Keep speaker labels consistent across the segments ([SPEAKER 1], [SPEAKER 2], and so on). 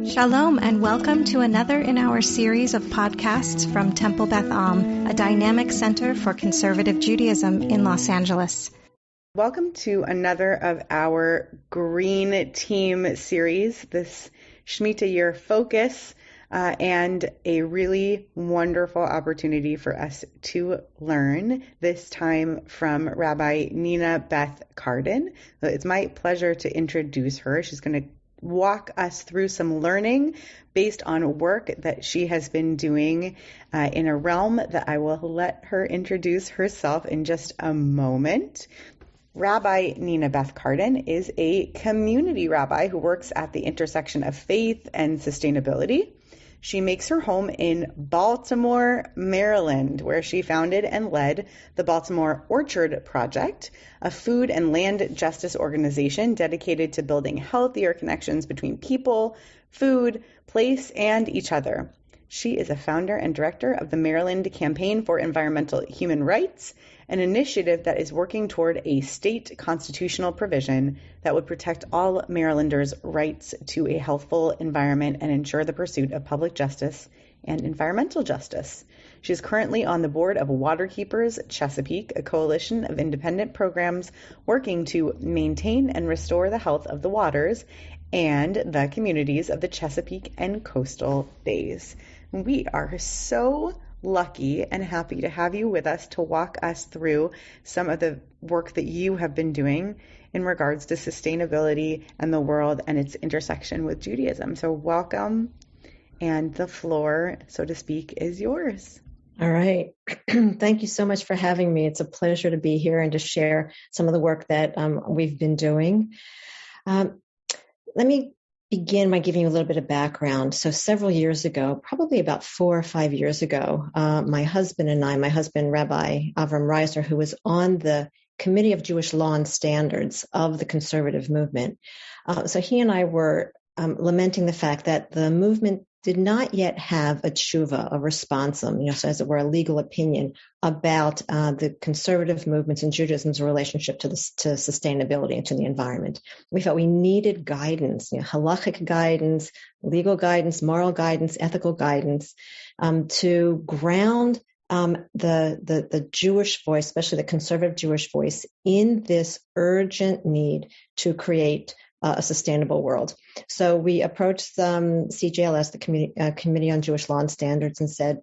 [SPEAKER 1] Shalom and welcome to another in our series of podcasts from Temple Beth Am, a dynamic center for conservative Judaism in Los Angeles.
[SPEAKER 2] Welcome to another of our Green Team series, this Shemitah year focus, and a really wonderful opportunity for us to learn, this time from Rabbi Nina Beth Cardin. So it's my pleasure to introduce her. She's going to walk us through some learning based on work that she has been doing in a realm that I will let her introduce herself in just a moment. Rabbi Nina Beth Cardin is a community rabbi who works at the intersection of faith and sustainability. She makes her home in Baltimore, Maryland, where she founded and led the Baltimore Orchard Project, a food and land justice organization dedicated to building healthier connections between people, food, place, and each other. She is a founder and director of the Maryland Campaign for Environmental Human Rights, an initiative that is working toward a state constitutional provision that would protect all Marylanders' rights to a healthful environment and ensure the pursuit of public justice and environmental justice. She is currently on the Board of Waterkeepers Chesapeake, a coalition of independent programs working to maintain and restore the health of the waters and the communities of the Chesapeake and Coastal Bays. We are so lucky and happy to have you with us to walk us through some of the work that you have been doing in regards to sustainability and the world and its intersection with Judaism. So welcome, and the floor, so to speak, is yours.
[SPEAKER 3] All right. Thank you so much for having me. It's a pleasure to be here and to share some of the work that we've been doing. Let me begin by giving you a little bit of background. So several years ago, probably about 4 or 5 years ago, my husband, Rabbi Avram Reisner, who was on the Committee of Jewish Law and Standards of the conservative movement. So he and I were lamenting the fact that the movement did not yet have a tshuva, a responsum, so as it were, a legal opinion about the conservative movements and Judaism's relationship to sustainability and to the environment. We felt we needed guidance, halakhic guidance, legal guidance, moral guidance, ethical guidance, to ground the Jewish voice, especially the conservative Jewish voice, in this urgent need to create a sustainable world. So we approached CJLS, the Committee on Jewish Law and Standards, and said,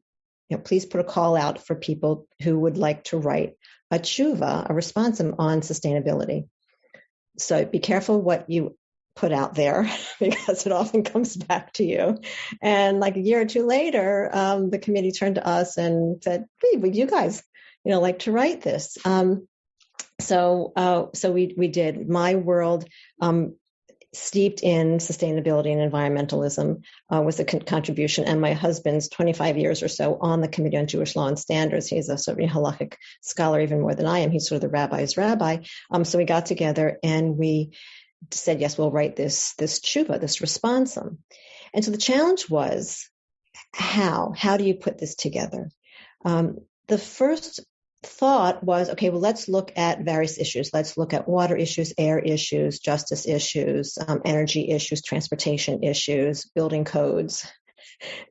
[SPEAKER 3] please put a call out for people who would like to write a tshuva, a responsum on sustainability. So be careful what you put out there because it often comes back to you. And like a year or two later, the committee turned to us and said, hey, would you guys, like to write this? So we did. My world, steeped in sustainability and environmentalism, was a contribution, and my husband's 25 years or so on the Committee on Jewish Law and Standards. He's a sort of halakhic scholar even more than I am. He's sort of the rabbi's rabbi. So we got together and we said, yes, we'll write this tshuva, this responsum. And so the challenge was, how do you put this together? The first thought was, okay, well, let's look at various issues. Let's look at water issues, air issues, justice issues, energy issues, transportation issues, building codes.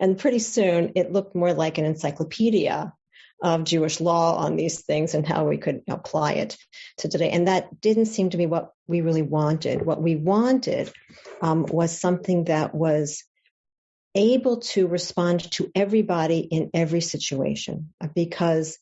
[SPEAKER 3] And pretty soon it looked more like an encyclopedia of Jewish law on these things and how we could apply it to today. And that didn't seem to be what we really wanted. What we wanted was something that was able to respond to everybody in every situation, because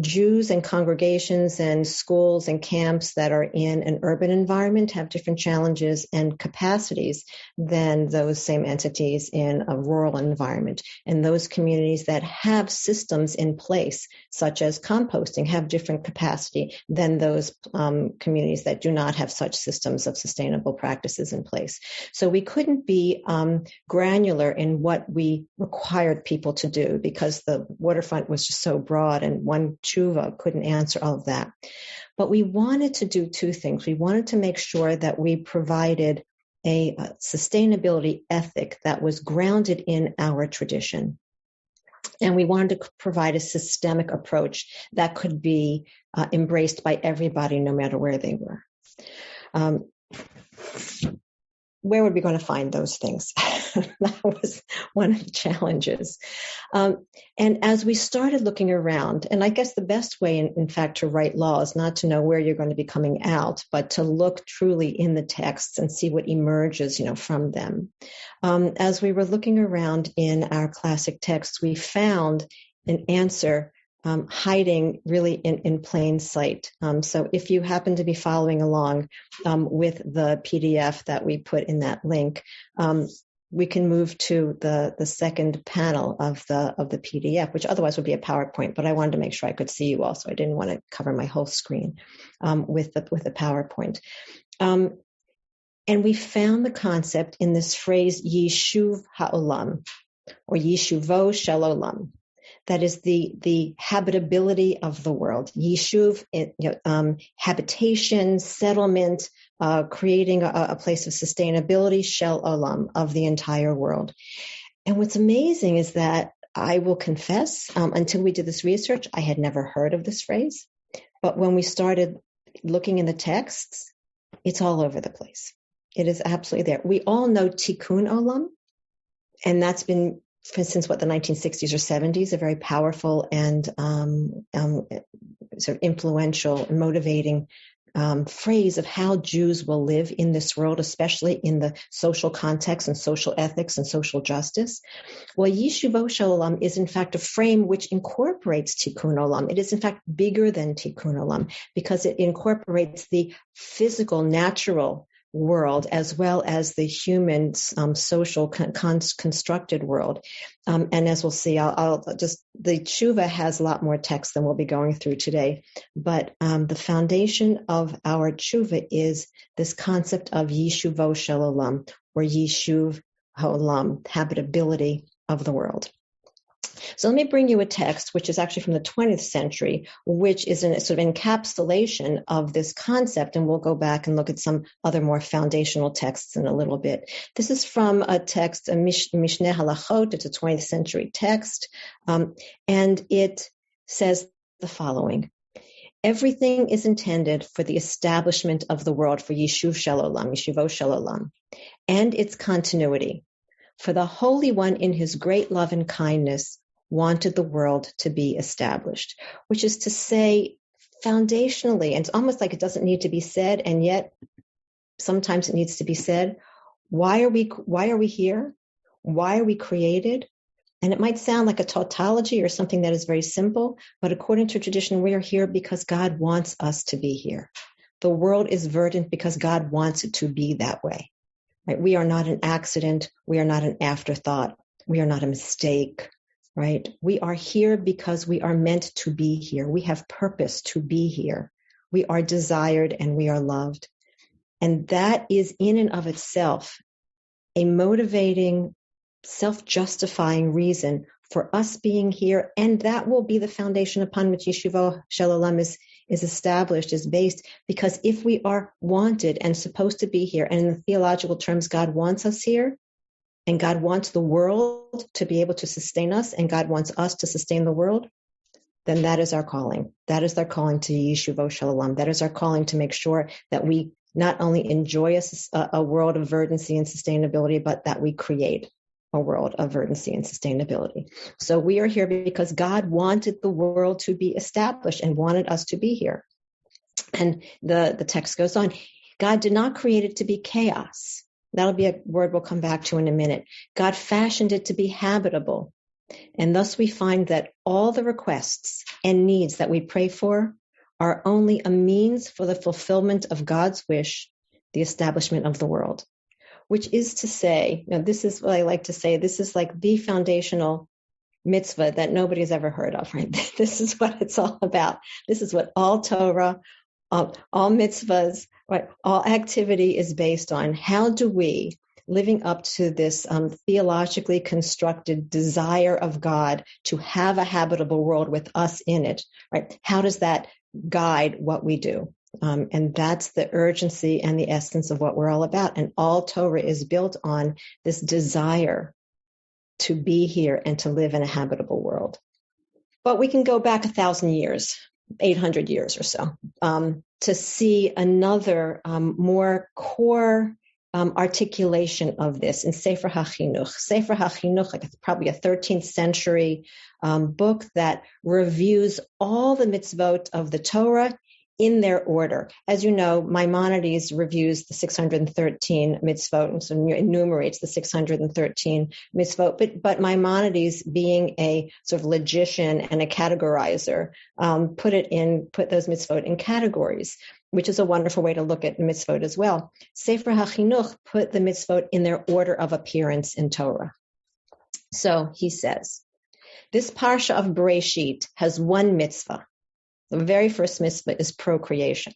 [SPEAKER 3] Jews and congregations and schools and camps that are in an urban environment have different challenges and capacities than those same entities in a rural environment. And those communities that have systems in place, such as composting, have different capacity than those communities that do not have such systems of sustainable practices in place. So we couldn't be granular in what we required people to do because the waterfront was just so broad, and one tshuva couldn't answer all of that. But we wanted to do two things. We wanted to make sure that we provided a sustainability ethic that was grounded in our tradition. And we wanted to provide a systemic approach that could be embraced by everybody, no matter where they were. where would we going to find those things? That was one of the challenges. And as we started looking around, and I guess the best way, in fact, to write law is not to know where you're going to be coming out, but to look truly in the texts and see what emerges, from them. As we were looking around in our classic texts, we found an answer hiding really in plain sight. So if you happen to be following along with the PDF that we put in that link, we can move to the second panel of the PDF, which otherwise would be a PowerPoint, but I wanted to make sure I could see you all, so I didn't want to cover my whole screen with the PowerPoint. And we found the concept in this phrase, Yishuv Ha'olam, or Yishuvo Shel Olam. That is the habitability of the world. Yishuv, habitation, settlement, creating a place of sustainability, Shel Olam, of the entire world. And what's amazing is that I will confess, until we did this research, I had never heard of this phrase. But when we started looking in the texts, it's all over the place. It is absolutely there. We all know Tikkun Olam, and that's been since the 1960s or 70s, a very powerful and sort of influential and motivating phrase of how Jews will live in this world, especially in the social context and social ethics and social justice. Well, Yishuvo Shel Olam is in fact a frame which incorporates Tikkun Olam. It is in fact bigger than Tikkun Olam because it incorporates the physical, natural world as well as the human social constructed world. And as we'll see, the tshuva has a lot more text than we'll be going through today. But the foundation of our tshuva is this concept of Yishuvo Shel Olam, or Yishuv Ha'olam, habitability of the world. So let me bring you a text, which is actually from the 20th century, which is a sort of encapsulation of this concept. And we'll go back and look at some other more foundational texts in a little bit. This is from a text, a Mishneh Halakhot. It's a 20th century text. And it says the following. Everything is intended for the establishment of the world, for Yishuv Shel Olam, Yishuvo Shel Olam, and its continuity. For the Holy One in his great love and kindness wanted the world to be established, which is to say, foundationally, and it's almost like it doesn't need to be said, and yet sometimes it needs to be said. Why are we here? Why are we created? And it might sound like a tautology or something that is very simple, but according to tradition, we are here because God wants us to be here. The world is verdant because God wants it to be that way. Right? We are not an accident. We are not an afterthought. We are not a mistake. Right? We are here because we are meant to be here. We have purpose to be here. We are desired and we are loved. And that is in and of itself a motivating, self-justifying reason for us being here. And that will be the foundation upon which Yishuvo Shel Olam is established, is based, because if we are wanted and supposed to be here, and in the theological terms, God wants us here, and God wants the world to be able to sustain us, and God wants us to sustain the world, then that is our calling. That is our calling to Yishuvo Shel Olam. That is our calling to make sure that we not only enjoy a world of verdancy and sustainability, but that we create a world of verdancy and sustainability. So we are here because God wanted the world to be established and wanted us to be here. And the text goes on. God did not create it to be chaos. That'll be a word we'll come back to in a minute. God fashioned it to be habitable. And thus we find that all the requests and needs that we pray for are only a means for the fulfillment of God's wish, the establishment of the world. Which is to say, this is what I like to say, this is like the foundational mitzvah that nobody has ever heard of, right? This is what it's all about. This is what all Torah, all mitzvahs, right, all activity is based on. How do we, living up to this theologically constructed desire of God to have a habitable world with us in it, right? How does that guide what we do? And that's the urgency and the essence of what we're all about. And all Torah is built on this desire to be here and to live in a habitable world. But we can go back 1,000 years, 800 years or so, to see another more core articulation of this in Sefer HaChinuch. Sefer HaChinuch, like probably a 13th century book that reviews all the mitzvot of the Torah in their order. As you know, Maimonides reviews the 613 mitzvot, and so enumerates the 613 mitzvot. But Maimonides, being a sort of logician and a categorizer, put those mitzvot in categories, which is a wonderful way to look at mitzvot as well. Sefer HaChinuch put the mitzvot in their order of appearance in Torah. So he says, this parsha of Bereshit has one mitzvah. The very first mitzvah is procreation.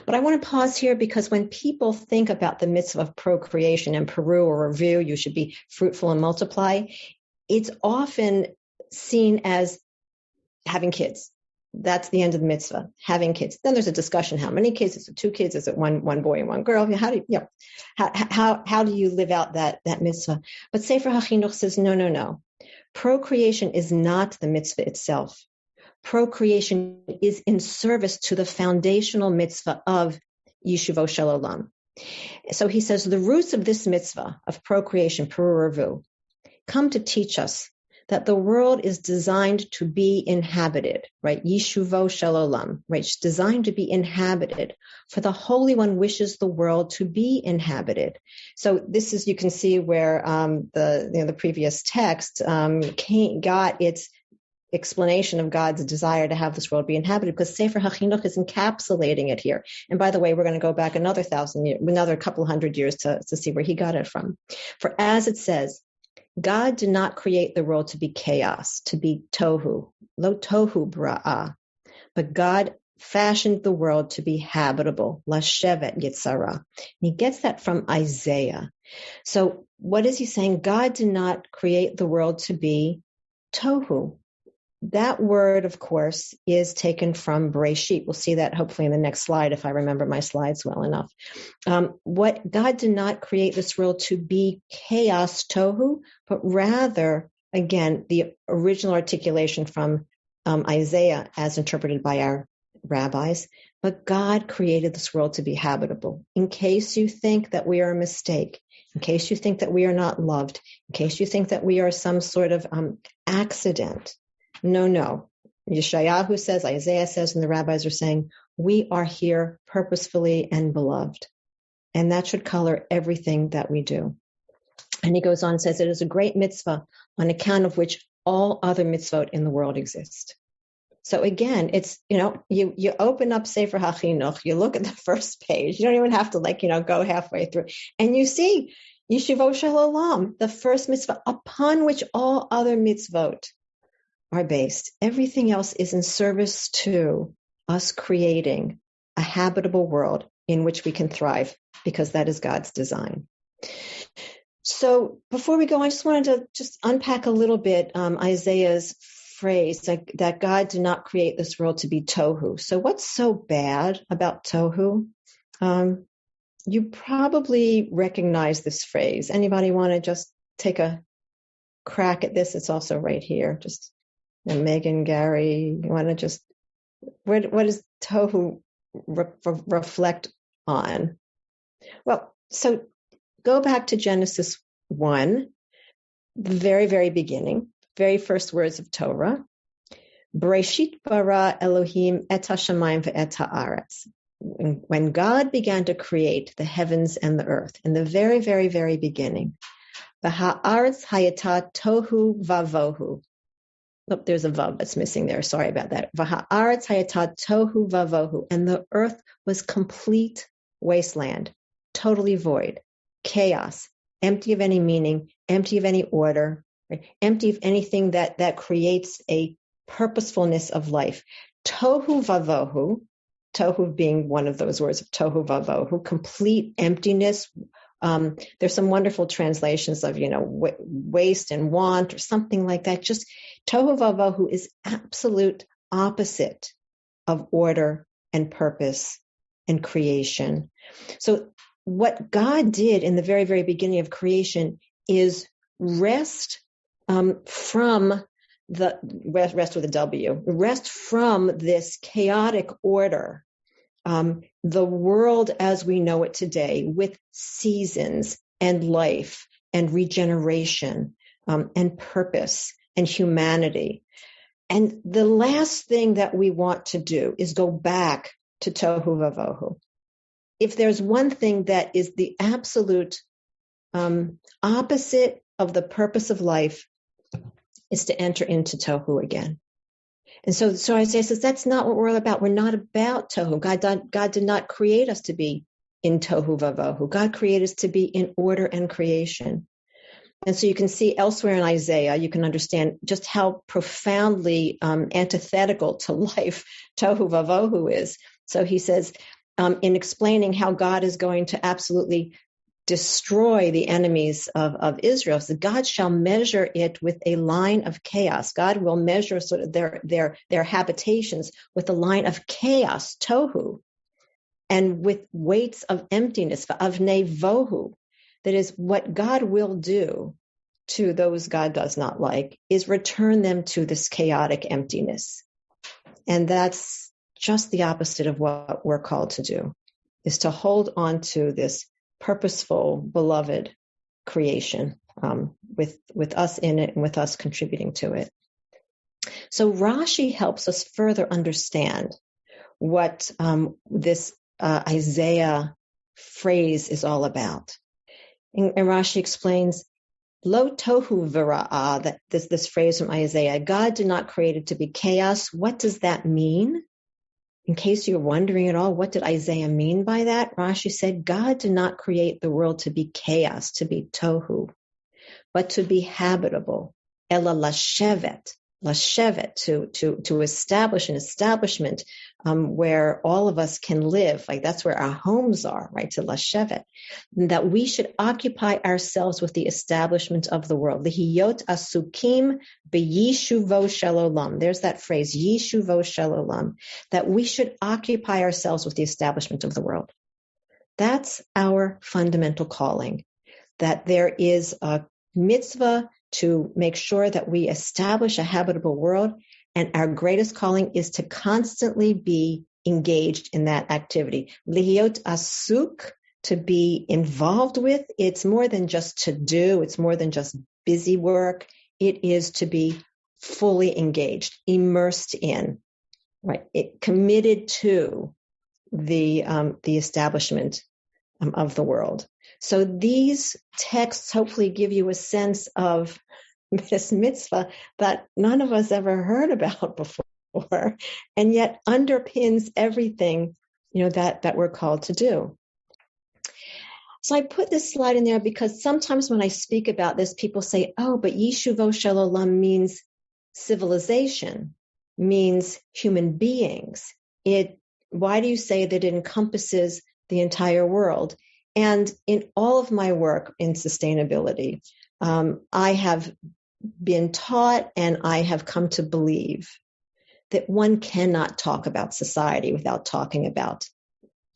[SPEAKER 3] But I want to pause here because when people think about the mitzvah of procreation in Peru or review, you should be fruitful and multiply, it's often seen as having kids. That's the end of the mitzvah, having kids. Then there's a discussion, how many kids? Is it 2 kids? Is it one boy and one girl? How do you live out that mitzvah? But Sefer HaChinuch says, no. Procreation is not the mitzvah itself. Procreation is in service to the foundational mitzvah of Yishuvo Shel Olam. So he says the roots of this mitzvah of procreation, Peru Revu, come to teach us that the world is designed to be inhabited, right? Yishuvo Shel Olam, right? It's designed to be inhabited, for the Holy One wishes the world to be inhabited. So this is, you can see where the previous text got its explanation of God's desire to have this world be inhabited, because Sefer HaChinuch is encapsulating it here. And by the way, we're going to go back another couple hundred years to see where he got it from. For as it says, God did not create the world to be chaos, to be tohu, lo tohu bra'ah, but God fashioned the world to be habitable, lashevet yitzara. And he gets that from Isaiah. So what is he saying? God did not create the world to be tohu. That word, of course, is taken from Bereshit. We'll see that hopefully in the next slide if I remember my slides well enough. What God did not create this world to be chaos, tohu, but rather, again, the original articulation from Isaiah as interpreted by our rabbis, but God created this world to be habitable. In case you think that we are a mistake, in case you think that we are not loved, in case you think that we are some sort of accident, no. Yeshayahu says, Isaiah says, and the rabbis are saying, we are here purposefully and beloved. And that should color everything that we do. And he goes on and says, it is a great mitzvah on account of which all other mitzvot in the world exist. So again, it's, you open up Sefer HaChinuch, you look at the first page, you don't even have to go halfway through, and you see Yishuvo Shel Olam, the first mitzvah upon which all other mitzvot are based. Everything else is in service to us creating a habitable world in which we can thrive, because that is God's design. So before we go, I just wanted to just unpack a little bit Isaiah's phrase that God did not create this world to be tohu. So what's so bad about tohu? You probably recognize this phrase. Anybody want to just take a crack at this? It's also right here. Just Megan, Gary, you want to just, what does tohu reflect on? Well, so go back to Genesis 1, the very, very beginning, very first words of Torah. Bereshit bara Elohim et hashamayim ve'et haaretz. When God began to create the heavens and the earth, in the very, very, very beginning, the haaretz hayata tohu vavohu. Oh, there's a vav that's missing there. Sorry about that. V'ha'aretz hayata tohu vavohu. And the earth was complete wasteland, totally void, chaos, empty of any meaning, empty of any order, right? Empty of anything that creates a purposefulness of life. Tohu vavohu, tohu being one of those words of tohu vavohu, complete emptiness. There's some wonderful translations of, waste and want or something like that. Just tohu vavohu is absolute opposite of order and purpose and creation. So what God did in the very, very beginning of creation is rest from the rest with a W, rest from this chaotic order the world as we know it today, with seasons and life and regeneration and purpose and humanity. And the last thing that we want to do is go back to tohu vavohu. If there's one thing that is the absolute opposite of the purpose of life, is to enter into tohu again. And so Isaiah says, that's not what we're all about. We're not about tohu. God did not create us to be in tohu vavohu. God created us to be in order and creation. And so you can see elsewhere in Isaiah, you can understand just how profoundly antithetical to life tohu vavohu is. So he says, in explaining how God is going to absolutely destroy the enemies of Israel, so God shall measure it with a line of chaos. God will measure sort of their habitations with a line of chaos, tohu, and with weights of emptiness, avnei vohu. That is, what God will do to those God does not like is return them to this chaotic emptiness. And that's just the opposite of what we're called to do, is to hold on to this purposeful, beloved creation with us in it and with us contributing to it. So Rashi helps us further understand what this Isaiah phrase is all about. And Rashi explains, Lo tohu v'ra'ah, that this phrase from Isaiah, God did not create it to be chaos. What does that mean? In case you're wondering at all, what did Isaiah mean by that? Rashi said, God did not create the world to be chaos, to be tohu, but to be habitable. Ela lashevet, to establish an establishment where all of us can live. Like that's where our homes are, right? To lashevet. And that we should occupy ourselves with the establishment of the world. Lihiyot asukim b'yishuvo shel olam. There's that phrase, yishuvo shel olam. That we should occupy ourselves with the establishment of the world. That's our fundamental calling. That there is a mitzvah to make sure that we establish a habitable world, and our greatest calling is to constantly be engaged in that activity. Lihiot asuk, to be involved with, it's more than just to do, it's more than just busy work, it is to be fully engaged, immersed in, right? Committed to the establishment of the world. So these texts hopefully give you a sense of this mitzvah that none of us ever heard about before, and yet underpins everything, that we're called to do. So I put this slide in there because sometimes when I speak about this, people say, oh, but Yishuvo Shel Olam means civilization, means human beings. Why do you say that it encompasses the entire world? And in all of my work in sustainability, I have been taught and I have come to believe that one cannot talk about society without talking about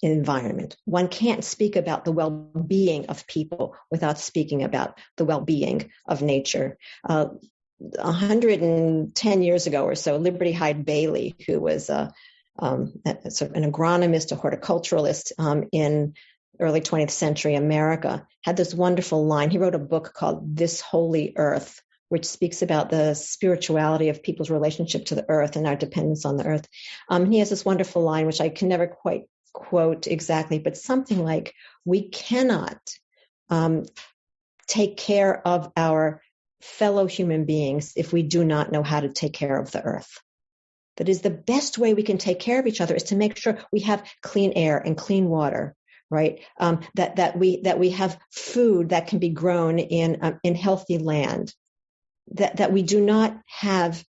[SPEAKER 3] environment. One can't speak about the well-being of people without speaking about the well-being of nature. 110 years ago or so, Liberty Hyde Bailey, who was sort of an agronomist, a horticulturalist in early 20th century America, had this wonderful line. He wrote a book called This Holy Earth, which speaks about the spirituality of people's relationship to the earth and our dependence on the earth. He has this wonderful line, which I can never quite quote exactly, but something like, we cannot take care of our fellow human beings if we do not know how to take care of the earth. That is, the best way we can take care of each other is to make sure we have clean air and clean water, right? That we have food that can be grown in healthy land. That we do not have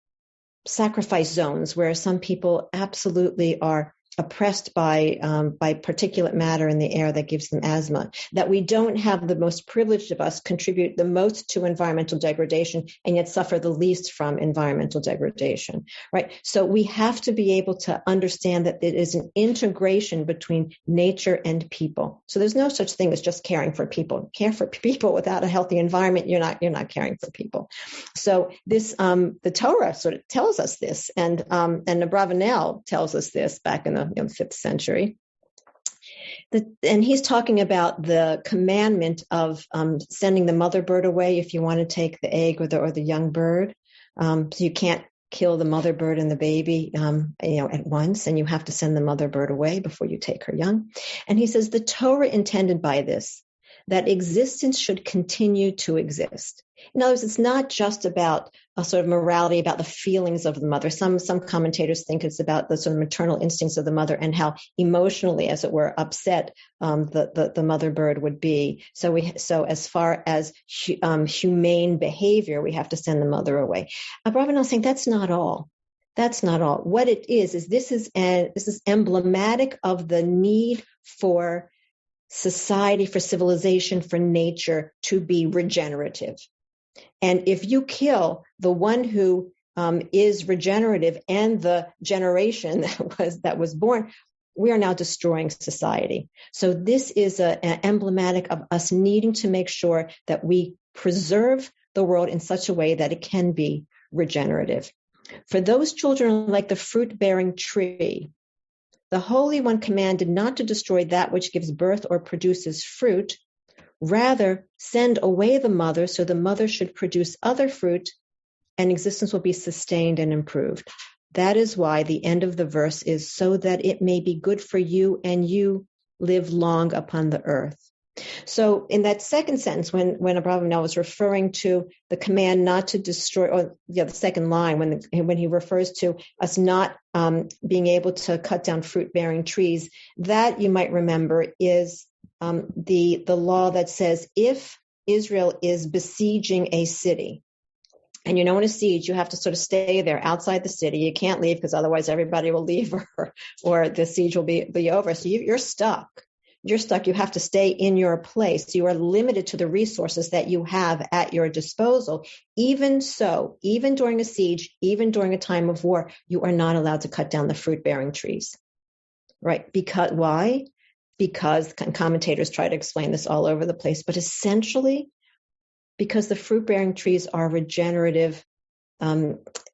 [SPEAKER 3] sacrifice zones where some people absolutely are oppressed by particulate matter in the air that gives them asthma, that we don't have the most privileged of us contribute the most to environmental degradation and yet suffer the least from environmental degradation, right? So we have to be able to understand that it is an integration between nature and people. So there's no such thing as just caring for people. Care for people without a healthy environment, you're not caring for people. So this, the Torah sort of tells us this, and Abravanel tells us this back in the 5th century. And he's talking about the commandment of sending the mother bird away if you want to take the egg or the young bird. So you can't kill the mother bird and the baby, at once, and you have to send the mother bird away before you take her young. And he says the Torah intended by this that existence should continue to exist. In other words, it's not just about a sort of morality, about the feelings of the mother. Some commentators think it's about the sort of maternal instincts of the mother and how emotionally, as it were, upset the mother bird would be. So as far as humane behavior, we have to send the mother away. Rabbi Nina is saying that's not all. That's not all. What it is this is emblematic of the need for society, for civilization, for nature to be regenerative. And if you kill the one who is regenerative and the generation that was born, we are now destroying society. So this is an emblematic of us needing to make sure that we preserve the world in such a way that it can be regenerative. For those children like the fruit-bearing tree, the Holy One commanded not to destroy that which gives birth or produces fruit. Rather, send away the mother so the mother should produce other fruit and existence will be sustained and improved. That is why the end of the verse is so that it may be good for you and you live long upon the earth. So in that second sentence, when Rabbi Nina was referring to the command not to destroy, or the second line, when he refers to us not being able to cut down fruit-bearing trees, that you might remember is the law that says if Israel is besieging a city, and in a siege, you have to sort of stay there outside the city. You can't leave because otherwise everybody will leave or the siege will be over. So you're stuck. You're stuck. You have to stay in your place. You are limited to the resources that you have at your disposal. Even so, even during a siege, even during a time of war, you are not allowed to cut down the fruit-bearing trees. Right? Because why? Because commentators try to explain this all over the place, but essentially because the fruit-bearing trees are regenerative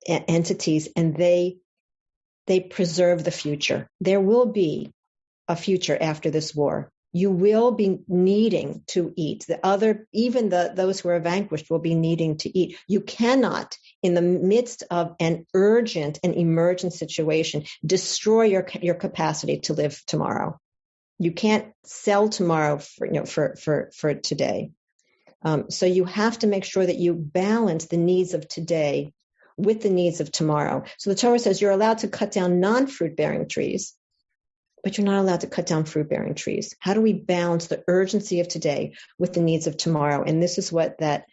[SPEAKER 3] entities and they preserve the future. There will be a future after this war. You will be needing to eat. Those who are vanquished will be needing to eat. You cannot, in the midst of an urgent and emergent situation, destroy your capacity to live tomorrow. You can't sell tomorrow for today. So you have to make sure that you balance the needs of today with the needs of tomorrow. So the Torah says you're allowed to cut down non-fruit-bearing trees, but you're not allowed to cut down fruit-bearing trees. How do we balance the urgency of today with the needs of tomorrow? And this is what that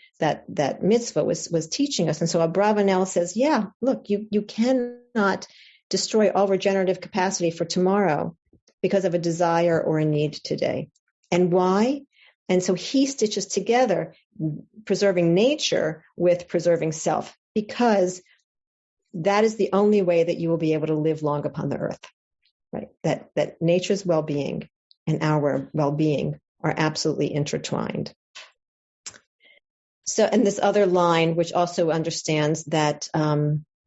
[SPEAKER 3] mitzvah was teaching us. And so Rabbi Nina says, yeah, look, you cannot destroy all regenerative capacity for tomorrow because of a desire or a need today. And why? And so he stitches together preserving nature with preserving self, because that is the only way that you will be able to live long upon the earth. Right? That nature's well-being and our well-being are absolutely intertwined. So, and this other line, which also understands that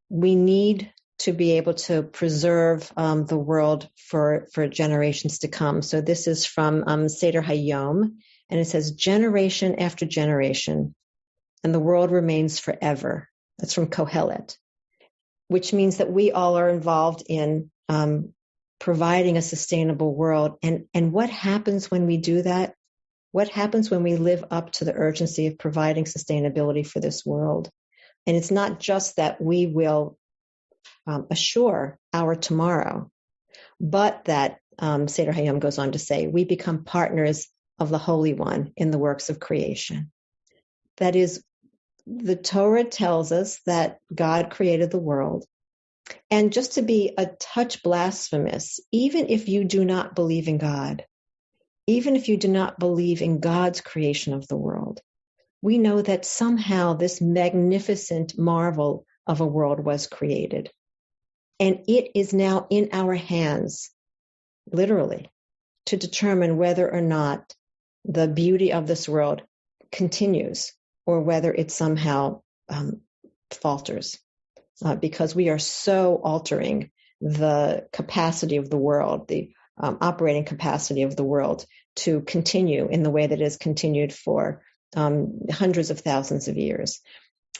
[SPEAKER 3] we need to be able to preserve the world for generations to come. So this is from Seder Hayom, and it says, generation after generation, and the world remains forever. That's from Kohelet, which means that we all are involved in providing a sustainable world. And what happens when we do that? What happens when we live up to the urgency of providing sustainability for this world? And it's not just that we will assure our tomorrow, but that Seder Hayom goes on to say, we become partners of the Holy One in the works of creation. That is, the Torah tells us that God created the world. And just to be a touch blasphemous, even if you do not believe in God, even if you do not believe in God's creation of the world, we know that somehow this magnificent marvel of a world was created. And it is now in our hands, literally, to determine whether or not the beauty of this world continues or whether it somehow falters. Because we are so altering the capacity of the world, the operating capacity of the world to continue in the way that it has continued for hundreds of thousands of years.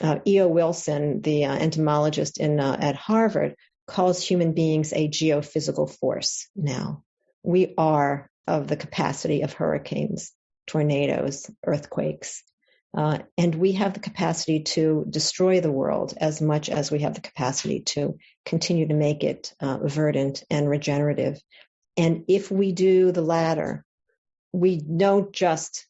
[SPEAKER 3] E.O. Wilson, the entomologist at Harvard, calls human beings a geophysical force now. We are of the capacity of hurricanes, tornadoes, earthquakes, and we have the capacity to destroy the world as much as we have the capacity to continue to make it verdant and regenerative. And if we do the latter, we don't just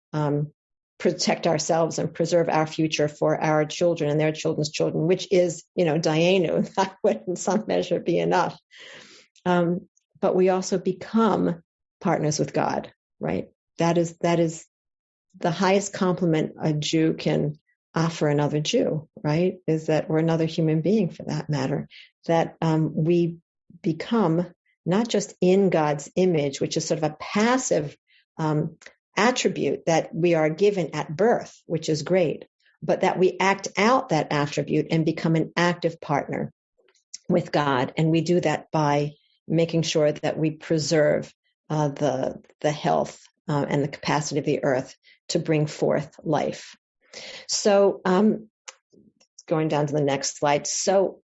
[SPEAKER 3] protect ourselves and preserve our future for our children and their children's children, which is, Dayenu. That would in some measure be enough. But we also become partners with God, right? That is the highest compliment a Jew can offer another Jew, right? Is that, or another human being for that matter, that we become not just in God's image, which is sort of a passive attribute that we are given at birth, which is great, but that we act out that attribute and become an active partner with God. And we do that by making sure that we preserve the health and the capacity of the earth to bring forth life. So going down to the next slide. So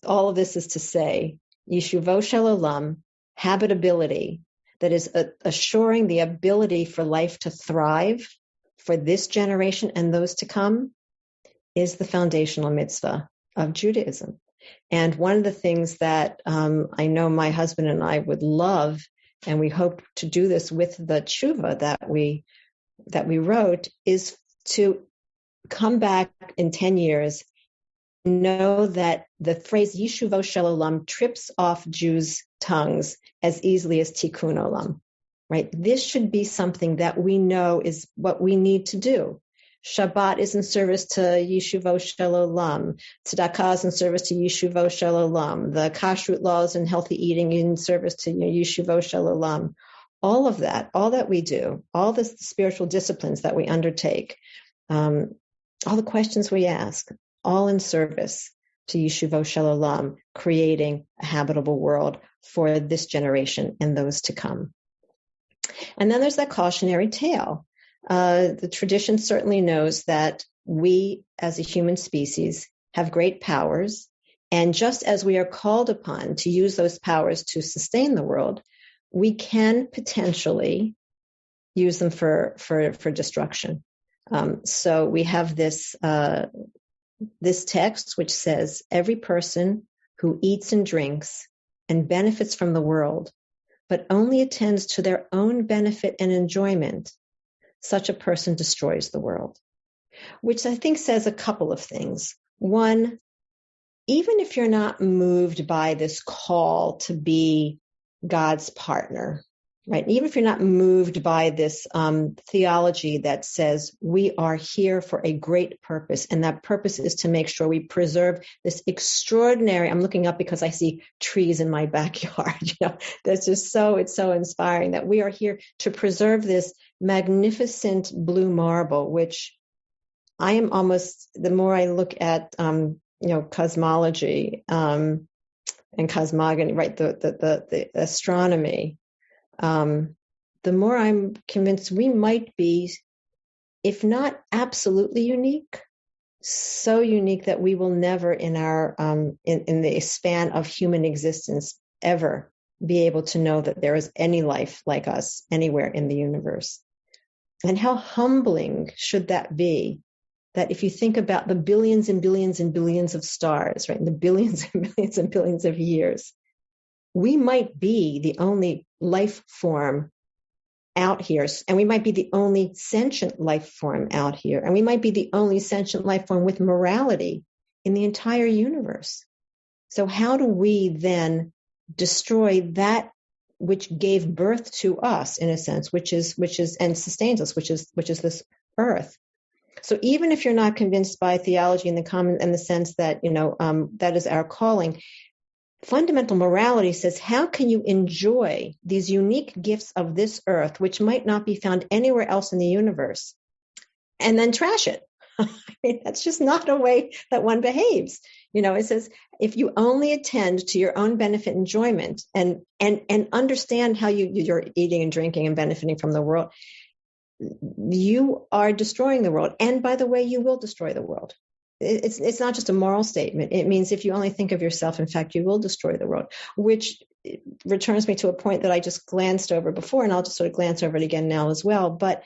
[SPEAKER 3] all of this is to say, Yeshuvo Shel Olam, habitability, that is assuring the ability for life to thrive for this generation and those to come, is the foundational mitzvah of Judaism. And one of the things that I know my husband and I would love, and we hope to do this with the tshuva that we wrote, is to come back in 10 years, know that the phrase Yeshuvo Shel Olam trips off Jews' tongues as easily as Tikkun Olam, right? This should be something that we know is what we need to do. Shabbat is in service to Yeshuvo Shel Olam. Tzedakah is in service to Yeshuvo Shel Olam. The kashrut laws and healthy eating in service to Yeshuvo Shel Olam. All of that, all that we do, all the spiritual disciplines that we undertake, all the questions we ask, all in service to Yeshuvo Shel Olam, creating a habitable world for this generation and those to come. And then there's that cautionary tale. The tradition certainly knows that we as a human species have great powers, and just as we are called upon to use those powers to sustain the world, we can potentially use them for destruction. So we have this text which says, every person who eats and drinks and benefits from the world, but only attends to their own benefit and enjoyment, such a person destroys the world. Which I think says a couple of things. One, even if you're not moved by this call to be God's partner, right? Even if you're not moved by this theology that says we are here for a great purpose, and that purpose is to make sure we preserve this extraordinary, I'm looking up because I see trees in my backyard, that's just it's so inspiring that we are here to preserve this magnificent blue marble, which I am almost, the more I look at, cosmology, and cosmogony, right? The astronomy, the more I'm convinced we might be, if not absolutely unique, so unique that we will never in our, in the span of human existence ever be able to know that there is any life like us anywhere in the universe. And how humbling should that be? That if you think about the billions and billions and billions of stars, right, the billions and billions and billions of years, we might be the only life form out here, and we might be the only sentient life form out here, and we might be the only sentient life form with morality in the entire universe. So how do we then destroy that which gave birth to us, in a sense, which is and sustains us, which is this earth? So even if you're not convinced by theology in the sense that, that is our calling, fundamental morality says, how can you enjoy these unique gifts of this earth, which might not be found anywhere else in the universe, and then trash it? I mean, that's just not a way that one behaves. It says, if you only attend to your own benefit enjoyment and understand how you're eating and drinking and benefiting from the world, you are destroying the world. And by the way, you will destroy the world. It's not just a moral statement. It means if you only think of yourself, in fact, you will destroy the world, which returns me to a point that I just glanced over before, and I'll just sort of glance over it again now as well. But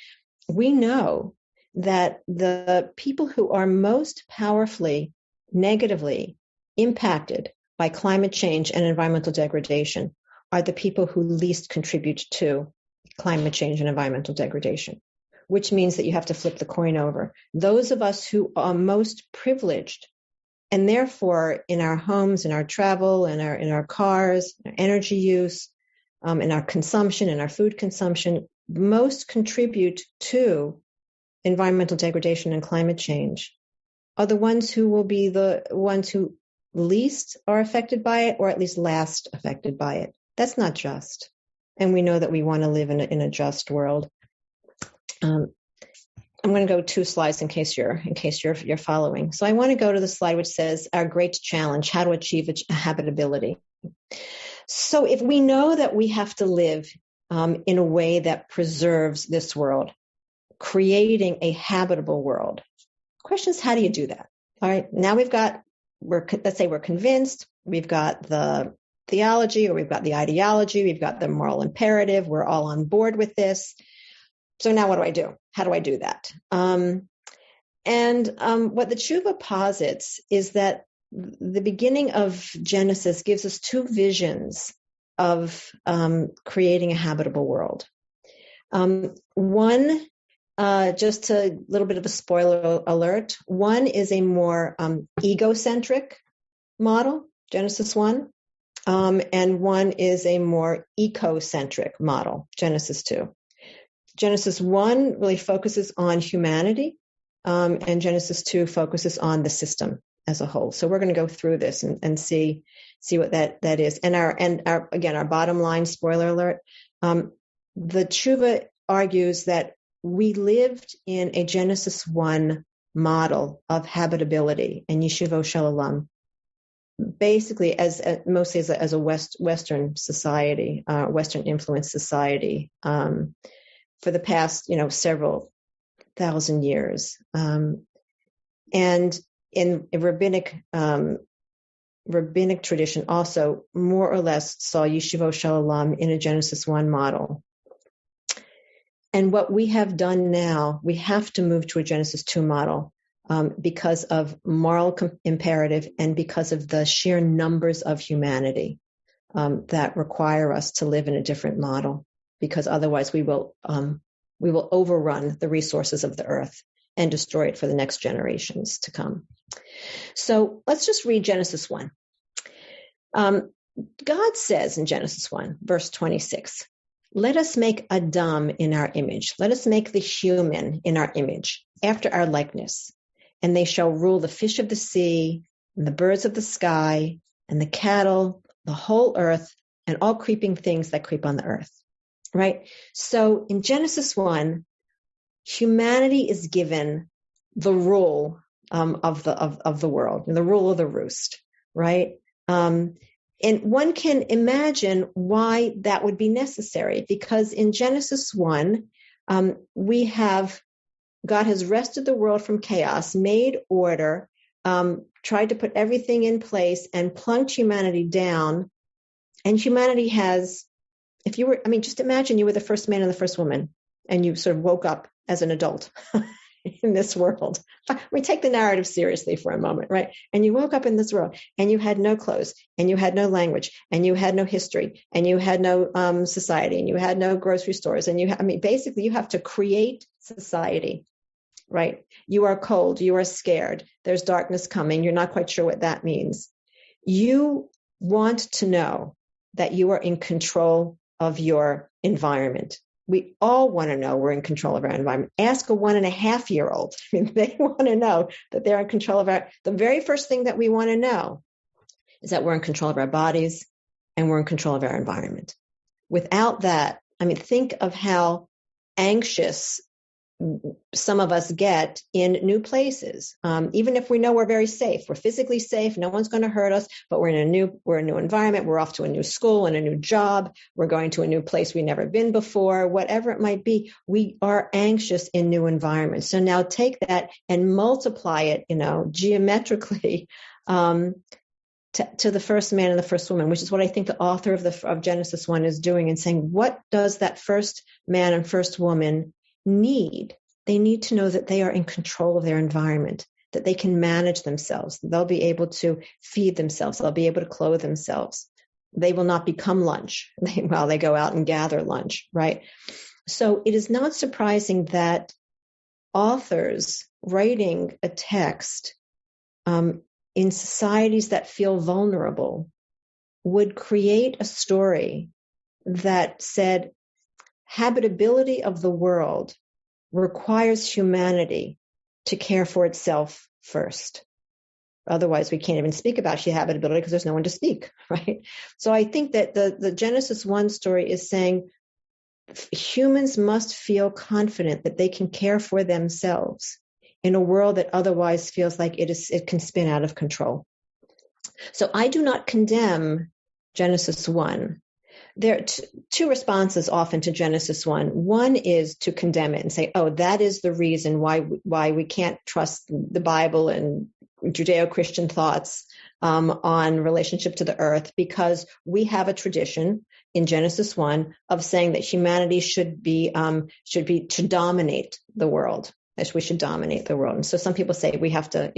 [SPEAKER 3] we know that the people who are most powerfully negatively impacted by climate change and environmental degradation are the people who least contribute to climate change and environmental degradation, which means that you have to flip the coin over. Those of us who are most privileged, and therefore in our homes, in our travel, in our cars, our energy use, in our consumption, in our food consumption, most contribute to environmental degradation and climate change, are the ones who will be the ones who least are affected by it, or at least last affected by it. That's not just. And we know that we want to live in a just world. I'm going to go 2 slides in case you're following. So I want to go to the slide which says our great challenge, how to achieve habitability. So if we know that we have to live in a way that preserves this world, creating a habitable world, the question is, how do you do that? All right. Now let's say we're convinced, we've got the theology, or we've got the ideology, we've got the moral imperative, we're all on board with this. So now what do I do? How do I do that? What the tshuva posits is that the beginning of Genesis gives us 2 visions of creating a habitable world. One, just a little bit of a spoiler alert, one is a more egocentric model, Genesis 1, and one is a more ecocentric model, Genesis 2. Genesis 1 really focuses on humanity, and Genesis 2 focuses on the system as a whole. So we're going to go through this and see what that is. And our bottom line, spoiler alert, the tshuva argues that we lived in a Genesis 1 model of habitability and yeshivo shalom, basically mostly as a Western society, Western influenced society, for the past, several thousand years. And in rabbinic tradition also more or less saw yeshivo shalom in a Genesis 1 model. And what we have done now, we have to move to a Genesis 2 model because of moral imperative and because of the sheer numbers of humanity that require us to live in a different model, because otherwise we will overrun the resources of the earth and destroy it for the next generations to come. So let's just read Genesis 1. God says in Genesis 1, verse 26, let us make Adam in our image. Let us make the human in our image, after our likeness. And they shall rule the fish of the sea, and the birds of the sky, and the cattle, the whole earth, and all creeping things that creep on the earth. Right? So in Genesis 1, humanity is given the rule of the world, the rule of the roost, right? And one can imagine why that would be necessary, because in Genesis 1, God has wrested the world from chaos, made order, tried to put everything in place, and plunked humanity down. And humanity has, just imagine you were the first man and the first woman, and you sort of woke up as an adult in this world. Take the narrative seriously for a moment, right? And you woke up in this world, and you had no clothes, and you had no language, and you had no history, and you had no society, and you had no grocery stores, and basically you have to create society, right? You are cold, you are scared, there's darkness coming, you're not quite sure what that means. You want to know that you are in control of your environment. We all want to know we're in control of our environment. Ask a 1.5-year-old. They want to know that they're in control of the very first thing that we want to know is that we're in control of our bodies and we're in control of our environment. Without that, think of how anxious some of us get in new places. Even if we know we're very safe, we're physically safe, no one's going to hurt us, but we're in a new environment, we're off to a new school and a new job, we're going to a new place we've never been before, whatever it might be, we are anxious in new environments. So now take that and multiply it, geometrically, to the first man and the first woman, which is what I think the author of Genesis 1 is doing, and saying, what does that first man and first woman need? They need to know that they are in control of their environment, that they can manage themselves. They'll be able to feed themselves. They'll be able to clothe themselves. They will not become lunch while they go out and gather lunch, right? So it is not surprising that authors writing a text in societies that feel vulnerable would create a story that said, habitability of the world requires humanity to care for itself first. Otherwise, we can't even speak about habitability because there's no one to speak, right? So I think that the Genesis 1 story is saying humans must feel confident that they can care for themselves in a world that otherwise feels like it can spin out of control. So I do not condemn Genesis 1. There are two responses often to Genesis 1. One is to condemn it and say, oh, that is the reason why we can't trust the Bible and Judeo-Christian thoughts on relationship to the earth, because we have a tradition in Genesis 1 of saying that humanity should dominate the world, that we should dominate the world. And so some people say we have to,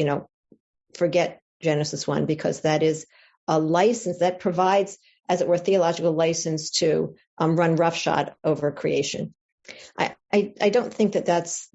[SPEAKER 3] forget Genesis 1 because that is a license that provides, as it were, theological license to run roughshod over creation. I don't think that's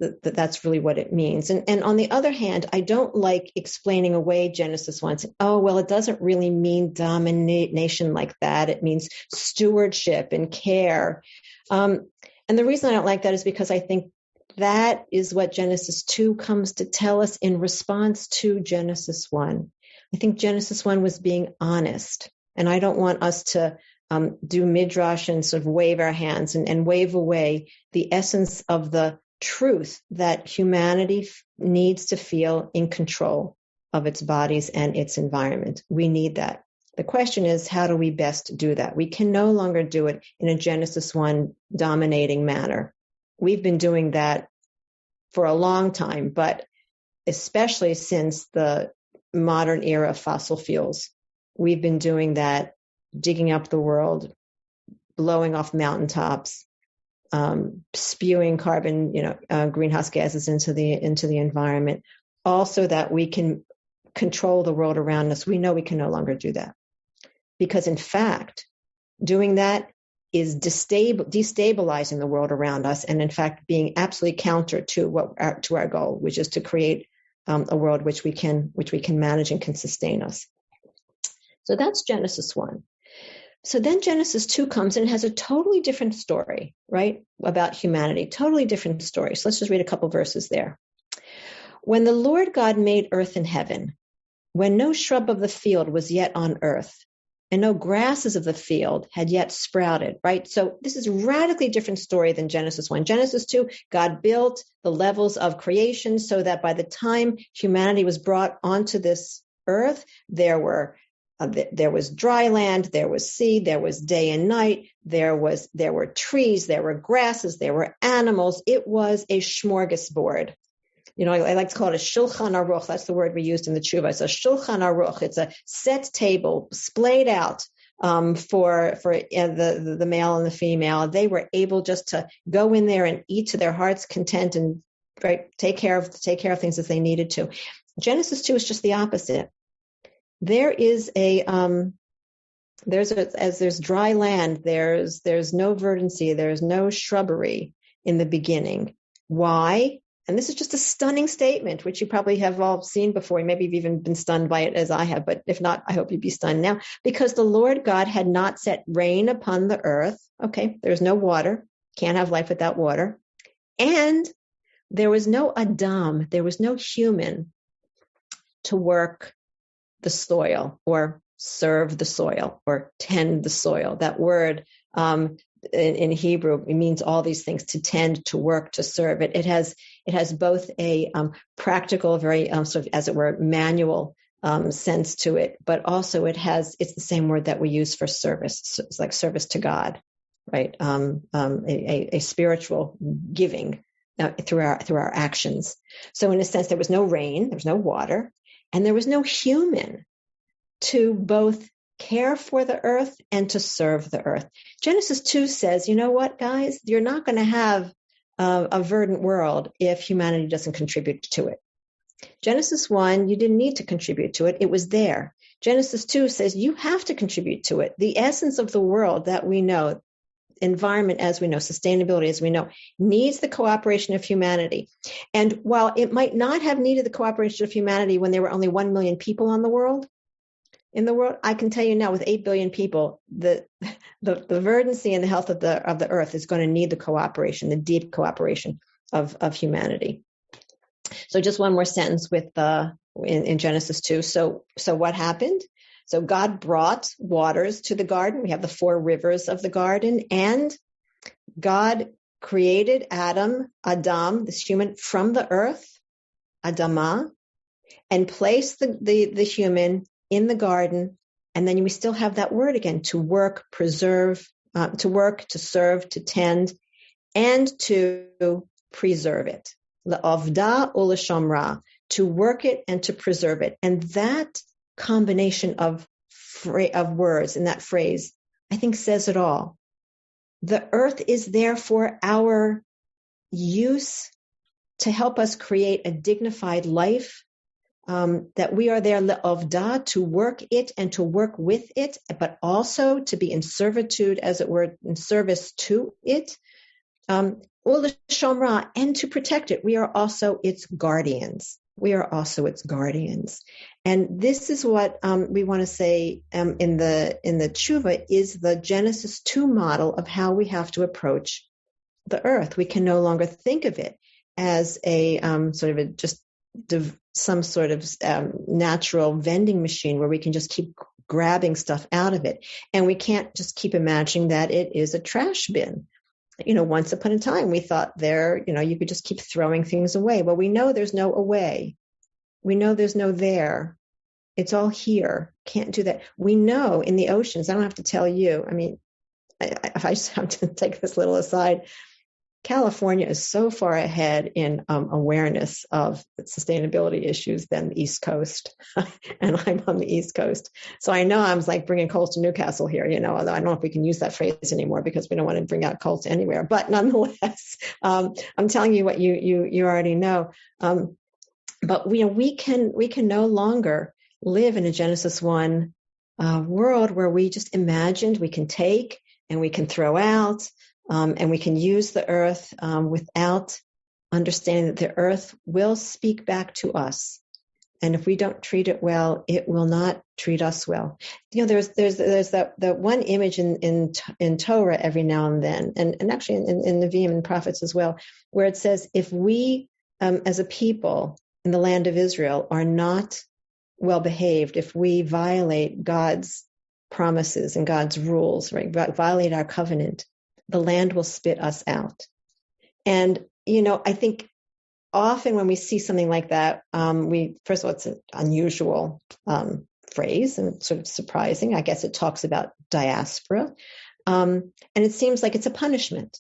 [SPEAKER 3] really what it means. And on the other hand, I don't like explaining away Genesis 1, saying, oh, well, it doesn't really mean domination like that. It means stewardship and care. And the reason I don't like that is because I think that is what Genesis 2 comes to tell us in response to Genesis 1. I think Genesis 1 was being honest. And I don't want us to do midrash and sort of wave our hands and wave away the essence of the truth that humanity needs to feel in control of its bodies and its environment. We need that. The question is, how do we best do that? We can no longer do it in a Genesis 1 dominating manner. We've been doing that for a long time, but especially since the modern era of fossil fuels. We've been doing that, digging up the world, blowing off mountaintops, spewing carbon, greenhouse gases into the environment, also that we can control the world around us. We know we can no longer do that, because in fact, doing that is destabilizing the world around us, and in fact, being absolutely counter to our goal, which is to create a world which we can manage and can sustain us. So that's Genesis 1. So then Genesis 2 comes and it has a totally different story, right, about humanity, totally different story. So let's just read a couple verses there. When the Lord God made earth and heaven, when no shrub of the field was yet on earth, and no grasses of the field had yet sprouted, right? So this is a radically different story than Genesis 1. Genesis 2, God built the levels of creation so that by the time humanity was brought onto this earth, there was dry land, there was sea, there was day and night, there were trees, there were grasses, there were animals. It was a smorgasbord. I like to call it a shulchan aruch. That's the word we used in the tshuva. It's a shulchan aruch. It's a set table, splayed out for the male and the female. They were able just to go in there and eat to their heart's content and take care of things as they needed to. Genesis 2 is just the opposite. There is there's dry land. There's no verdancy. There's no shrubbery in the beginning. Why? And this is just a stunning statement, which you probably have all seen before. Maybe you've even been stunned by it as I have, but if not, I hope you'd be stunned now. Because the Lord God had not set rain upon the earth. Okay, there's no water. Can't have life without water. And there was no Adam, there was no human to work the soil or serve the soil or tend the soil. That word in Hebrew, it means all these things: to tend, to work, to serve. It has both a practical, very sort of, as it were, manual sense to it, but also it's the same word that we use for service. It's like service to God, right? A spiritual giving through our actions. So in a sense, there was no rain, there was no water, and there was no human to both care for the earth and to serve the earth. Genesis 2 says, you know what, guys? You're not going to have a verdant world if humanity doesn't contribute to it. Genesis 1, you didn't need to contribute to it. It was there. Genesis 2 says you have to contribute to it. The essence of the world that we know, environment as we know, sustainability as we know, needs the cooperation of humanity. And while it might not have needed the cooperation of humanity when there were only 1 million people in the world, I can tell you now, with 8 billion people, the verdancy and the health of the earth is going to need the cooperation, the deep cooperation of humanity. So just one more sentence with in Genesis 2. So what happened? So God brought waters to the garden. We have the 4 rivers of the garden, and God created Adam, this human, from the earth, Adamah, and placed the human in the garden. And then we still have that word again: to work, preserve, to work, to serve, to tend, and to preserve it. L'avda u'l'shamra, to work it and to preserve it. And that combination of words in that phrase, I think, says it all. The earth is there for our use, to help us create a dignified life, that we are there, l'avda, to work it and to work with it, but also to be in servitude, as it were, in service to it. U'l'shamra, and to protect it. We are also its guardians. And this is what we want to say in the tshuva is the Genesis 2 model of how we have to approach the earth. We can no longer think of it as a sort of some sort of natural vending machine where we can just keep grabbing stuff out of it. And we can't just keep imagining that it is a trash bin. Once upon a time, we thought you could just keep throwing things away. Well, we know there's no away. We know there's no there. It's all here. Can't do that. We know in the oceans, I don't have to tell you. I mean, if I just have to take this little aside, California is so far ahead in awareness of sustainability issues than the East Coast. And I'm on the East Coast. So I know I'm like bringing coals to Newcastle here, although I don't know if we can use that phrase anymore because we don't want to bring out coals anywhere. But nonetheless, I'm telling you what you already know. But we can no longer live in a Genesis 1 world where we just imagined we can take and we can throw out. And we can use the earth without understanding that the earth will speak back to us. And if we don't treat it well, it will not treat us well. There's that one image in Torah every now and then, and actually in Nevi'im and prophets as well, where it says, if we as a people in the land of Israel are not well behaved, if we violate God's promises and God's rules, right, violate our covenant, the land will spit us out. And, I think often when we see something like that, first of all, it's an unusual phrase and sort of surprising. I guess it talks about diaspora. And it seems like it's a punishment,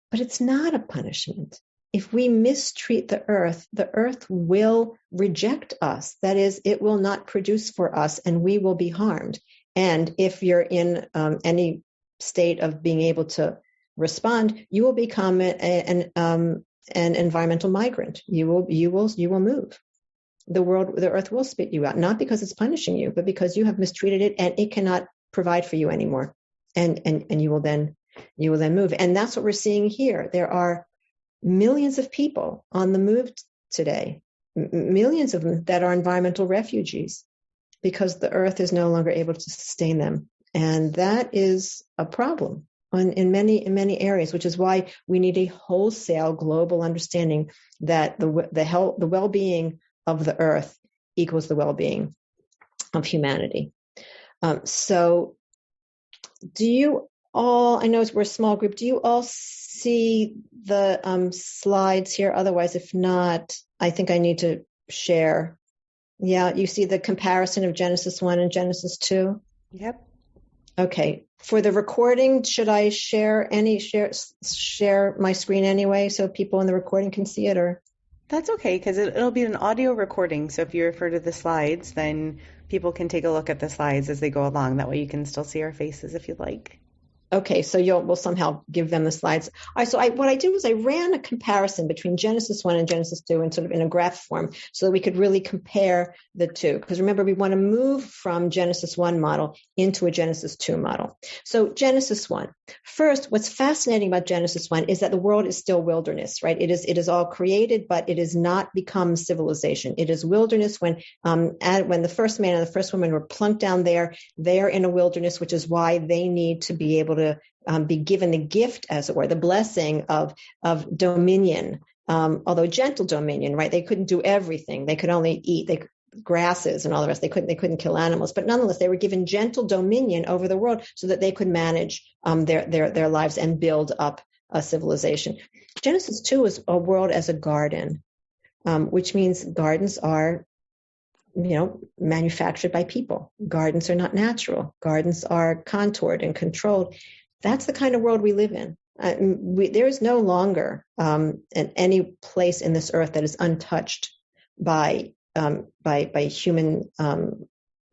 [SPEAKER 3] but it's not a punishment. If we mistreat the earth will reject us. That is, it will not produce for us and we will be harmed. And if you're in any state of being able to respond, you will become an environmental migrant. You will move. The earth will spit you out, not because it's punishing you, but because you have mistreated it and it cannot provide for you anymore. And you will then move. And that's what we're seeing here. There are millions of people on the move today, millions of them that are environmental refugees because the earth is no longer able to sustain them. And that is a problem in many areas, which is why we need a wholesale global understanding that the well-being of the earth equals the well-being of humanity. So do you I know we're a small group. Do you all see the slides here? Otherwise, if not, I think I need to share. Yeah, you see the comparison of Genesis 1 and Genesis 2?
[SPEAKER 2] Yep.
[SPEAKER 3] Okay. For the recording, should I share my screen anyway so people in the recording can see it, or?
[SPEAKER 2] That's okay, because it'll be an audio recording. So if you refer to the slides, then people can take a look at the slides as they go along. That way you can still see our faces if you'd like.
[SPEAKER 3] Okay, so we'll somehow give them the slides. All right, so what I did was I ran a comparison between Genesis 1 and Genesis 2 and sort of in a graph form so that we could really compare the two. Because remember, we want to move from Genesis 1 model into a Genesis 2 model. So Genesis 1. First, what's fascinating about Genesis 1 is that the world is still wilderness, right? It is all created, but it has not become civilization. It is wilderness when the first man and the first woman were plunked down there. They're in a wilderness, which is why they need to be able to be given the gift, as it were, the blessing of dominion, although gentle dominion, right? They couldn't do everything. They could only eat grasses and all the rest. They couldn't kill animals, but nonetheless, they were given gentle dominion over the world so that they could manage their lives and build up a civilization. Genesis 2 is a world as a garden, which means gardens are manufactured by people. Gardens are not natural. Gardens are contoured and controlled. That's the kind of world we live in. There is no longer any place in this earth that is untouched by human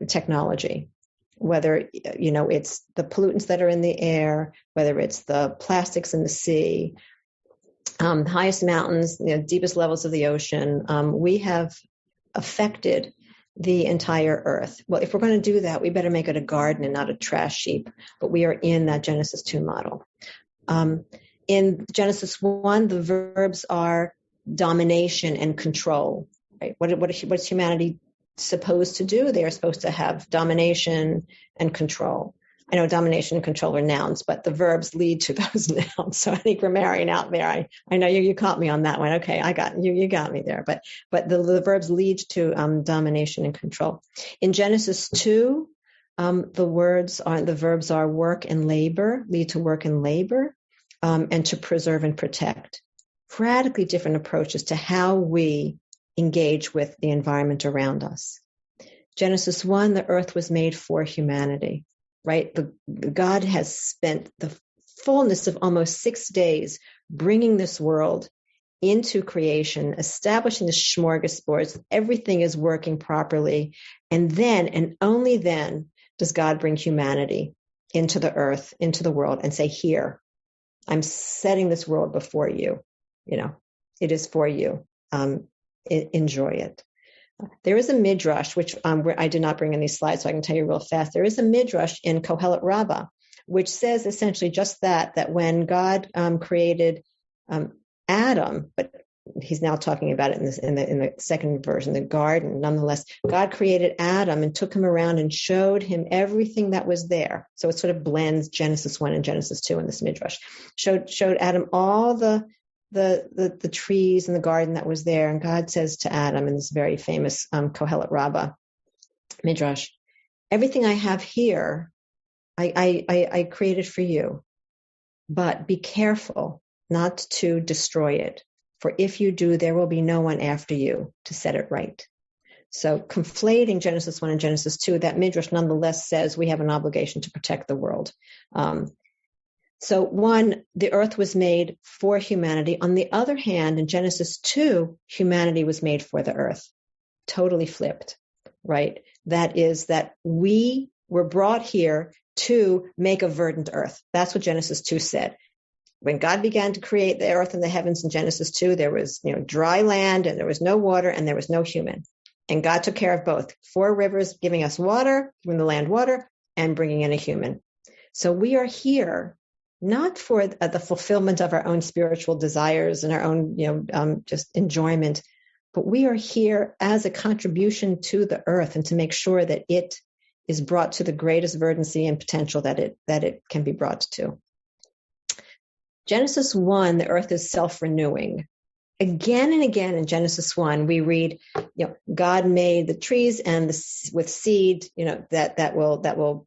[SPEAKER 3] technology. Whether it's the pollutants that are in the air, whether it's the plastics in the sea, the highest mountains, deepest levels of the ocean, we have affected the entire earth. Well, if we're going to do that, we better make it a garden and not a trash heap. But we are in that Genesis 2 model. In Genesis 1, the verbs are domination and control. Right? What's humanity supposed to do? They are supposed to have domination and control. I know domination and control are nouns, but the verbs lead to those nouns. So any grammarian out there, I know you caught me on that one. Okay, I got you. You got me there. But the verbs lead to domination and control. In Genesis 2, the verbs are work and labor, lead to work and labor, and to preserve and protect. Radically different approaches to how we engage with the environment around us. Genesis 1, the earth was made for humanity. Right? God has spent the fullness of almost 6 days bringing this world into creation, establishing the smorgasbord. Everything is working properly. And then, and only then, does God bring humanity into the earth, into the world, and say, here, I'm setting this world before you. It is for you. Enjoy it. There is a midrash, which I did not bring in these slides, so I can tell you real fast. There is a midrash in Kohelet Rabbah, which says essentially just that when God created Adam, but he's now talking about it in the second version, the garden. Nonetheless, God created Adam and took him around and showed him everything that was there. So it sort of blends Genesis 1 and Genesis 2 in this midrash. Showed Adam all the trees in the garden that was there. And God says to Adam in this very famous Kohelet Rabbah midrash, everything I have here, I created for you, but be careful not to destroy it. For if you do, there will be no one after you to set it right. So conflating Genesis 1 and Genesis 2, that midrash nonetheless says we have an obligation to protect the world. So one, the earth was made for humanity. On the other hand, in Genesis 2, humanity was made for the earth. Totally flipped, right? That is that we were brought here to make a verdant earth. That's what Genesis 2 said. When God began to create the earth and the heavens in Genesis 2, there was dry land and there was no water and there was no human. And God took care of both. 4 rivers giving us water, giving the land water, and bringing in a human. So we are here not for the fulfillment of our own spiritual desires and our own, just enjoyment, but we are here as a contribution to the earth and to make sure that it is brought to the greatest verdancy and potential that it can be brought to. Genesis 1, the earth is self-renewing. again and again in Genesis 1, we read, God made the trees and with seed, that will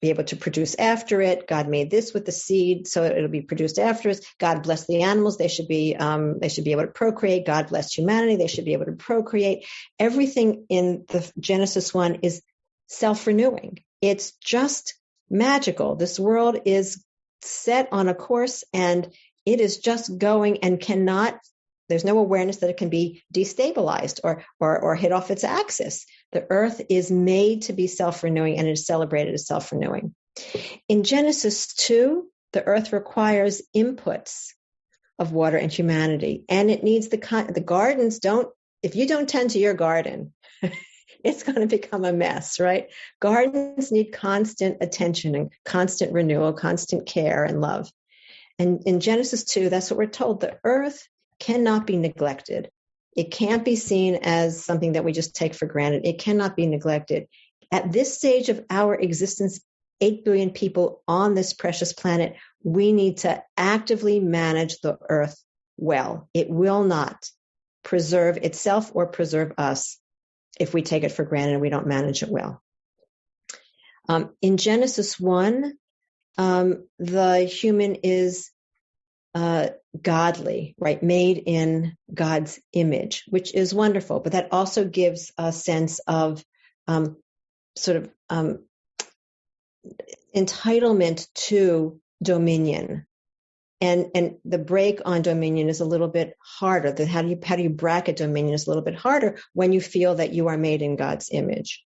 [SPEAKER 3] be able to produce after it. God made this with the seed, so it'll be produced after it. God blessed the animals; they should be able to procreate. God blessed humanity; they should be able to procreate. Everything in the Genesis 1 is self-renewing. It's just magical. This world is set on a course, and it is just going and cannot. There's no awareness that it can be destabilized or hit off its axis. The earth is made to be self-renewing, and it is celebrated as self-renewing. In Genesis 2, the earth requires inputs of water and humanity, and it needs the gardens if you don't tend to your garden, it's going to become a mess, right? Gardens need constant attention and constant renewal, constant care and love. And in Genesis 2, that's what we're told. The earth cannot be neglected. It can't be seen as something that we just take for granted. It cannot be neglected. At this stage of our existence, 8 billion people on this precious planet, we need to actively manage the earth well. It will not preserve itself or preserve us if we take it for granted and we don't manage it well. In Genesis 1, the human is godly, right? Made in God's image, which is wonderful. But that also gives a sense of entitlement to dominion. And the break on dominion is a little bit harder. How do you bracket dominion is a little bit harder when you feel that you are made in God's image.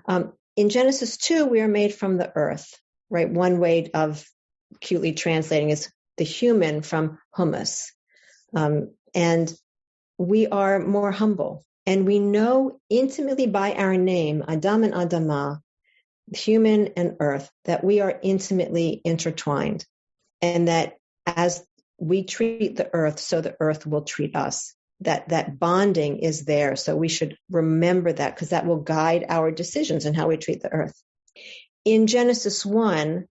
[SPEAKER 3] In Genesis 2, we are made from the earth, right? One way of cutely translating is the human from humus. And we are more humble. And we know intimately by our name, Adam and Adamah, human and earth, that we are intimately intertwined. And that as we treat the earth, so the earth will treat us. That bonding is there. So we should remember that, because that will guide our decisions and how we treat the earth. In Genesis 1,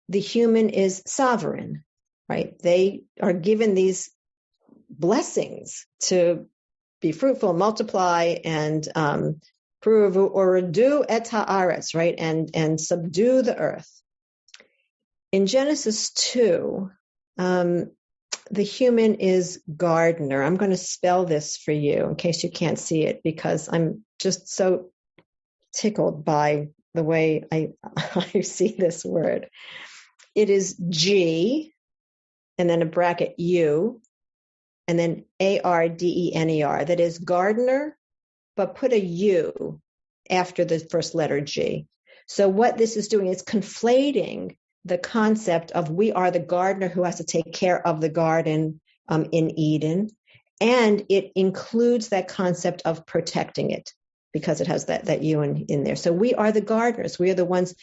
[SPEAKER 3] the human is sovereign, right? They are given these blessings to be fruitful, multiply, and puruvu oradu et haaretz, right? And subdue the earth. In Genesis 2, the human is gardener. I'm going to spell this for you in case you can't see it, because I'm just so tickled by the way I see this word. It is G, and then a bracket U, and then ARDENER. That is gardener, but put a U after the first letter G. So what this is doing is conflating the concept of we are the gardener who has to take care of the garden in Eden, and it includes that concept of protecting it, because it has that U in there. So we are the gardeners. We are the ones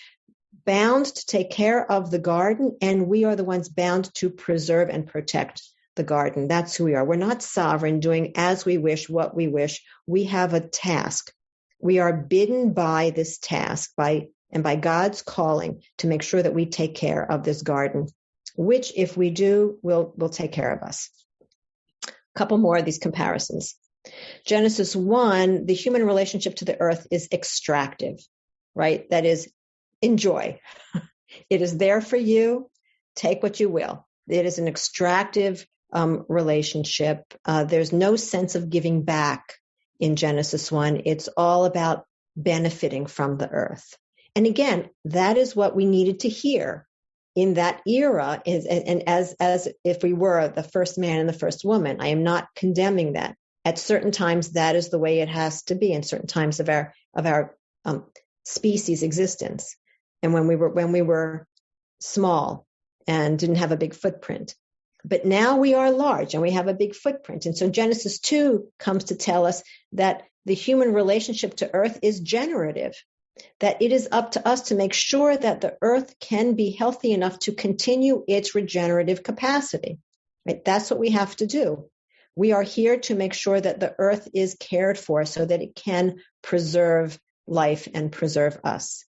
[SPEAKER 3] bound to take care of the garden, and we are the ones bound to preserve and protect the garden. That's who we are. We're not sovereign, doing as we wish, what we wish. We have a task. We are bidden by this task, by God's calling, to make sure that we take care of this garden, which, if we do, will take care of us. A couple more of these comparisons. Genesis 1, the human relationship to the earth is extractive, right? That is, enjoy. It is there for you. Take what you will. It is an extractive relationship. There's no sense of giving back in Genesis 1. It's all about benefiting from the earth. And again, that is what we needed to hear in that era, and as if we were the first man and the first woman. I am not condemning that. At certain times, that is the way it has to be in certain times of our species existence. And when we were small and didn't have a big footprint. But now we are large and we have a big footprint. And so Genesis 2 comes to tell us that the human relationship to earth is generative, that it is up to us to make sure that the earth can be healthy enough to continue its regenerative capacity. Right? That's what we have to do. We are here to make sure that the earth is cared for so that it can preserve life and preserve us.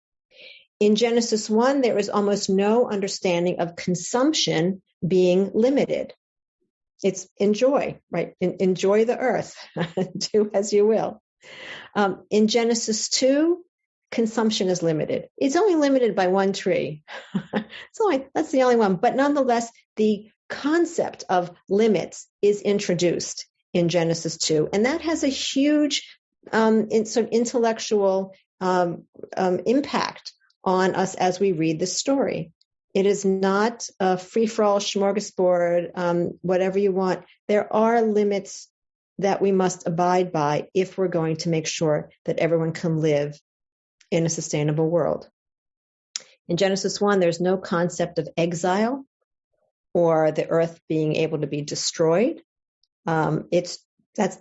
[SPEAKER 3] In Genesis 1, there is almost no understanding of consumption being limited. It's enjoy, right? Enjoy the earth. Do as you will. In Genesis 2, consumption is limited. It's only limited by one tree. That's the only one. But nonetheless, the concept of limits is introduced in Genesis 2. And that has a huge sort of intellectual impact on us as we read this story. It is not a free-for-all smorgasbord, whatever you want. There are limits that we must abide by if we're going to make sure that everyone can live in a sustainable world. In Genesis 1, there's no concept of exile or the earth being able to be destroyed. That's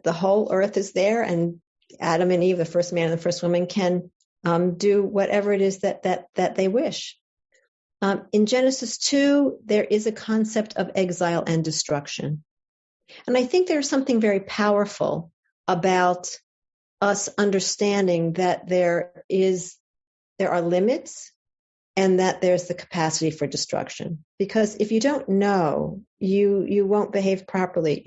[SPEAKER 3] the whole earth is there, and Adam and Eve, the first man and the first woman, can do whatever it is that they wish. In Genesis 2, there is a concept of exile and destruction. And I think there's something very powerful about us understanding that there are limits and that there's the capacity for destruction. Because if you don't know, you won't behave properly.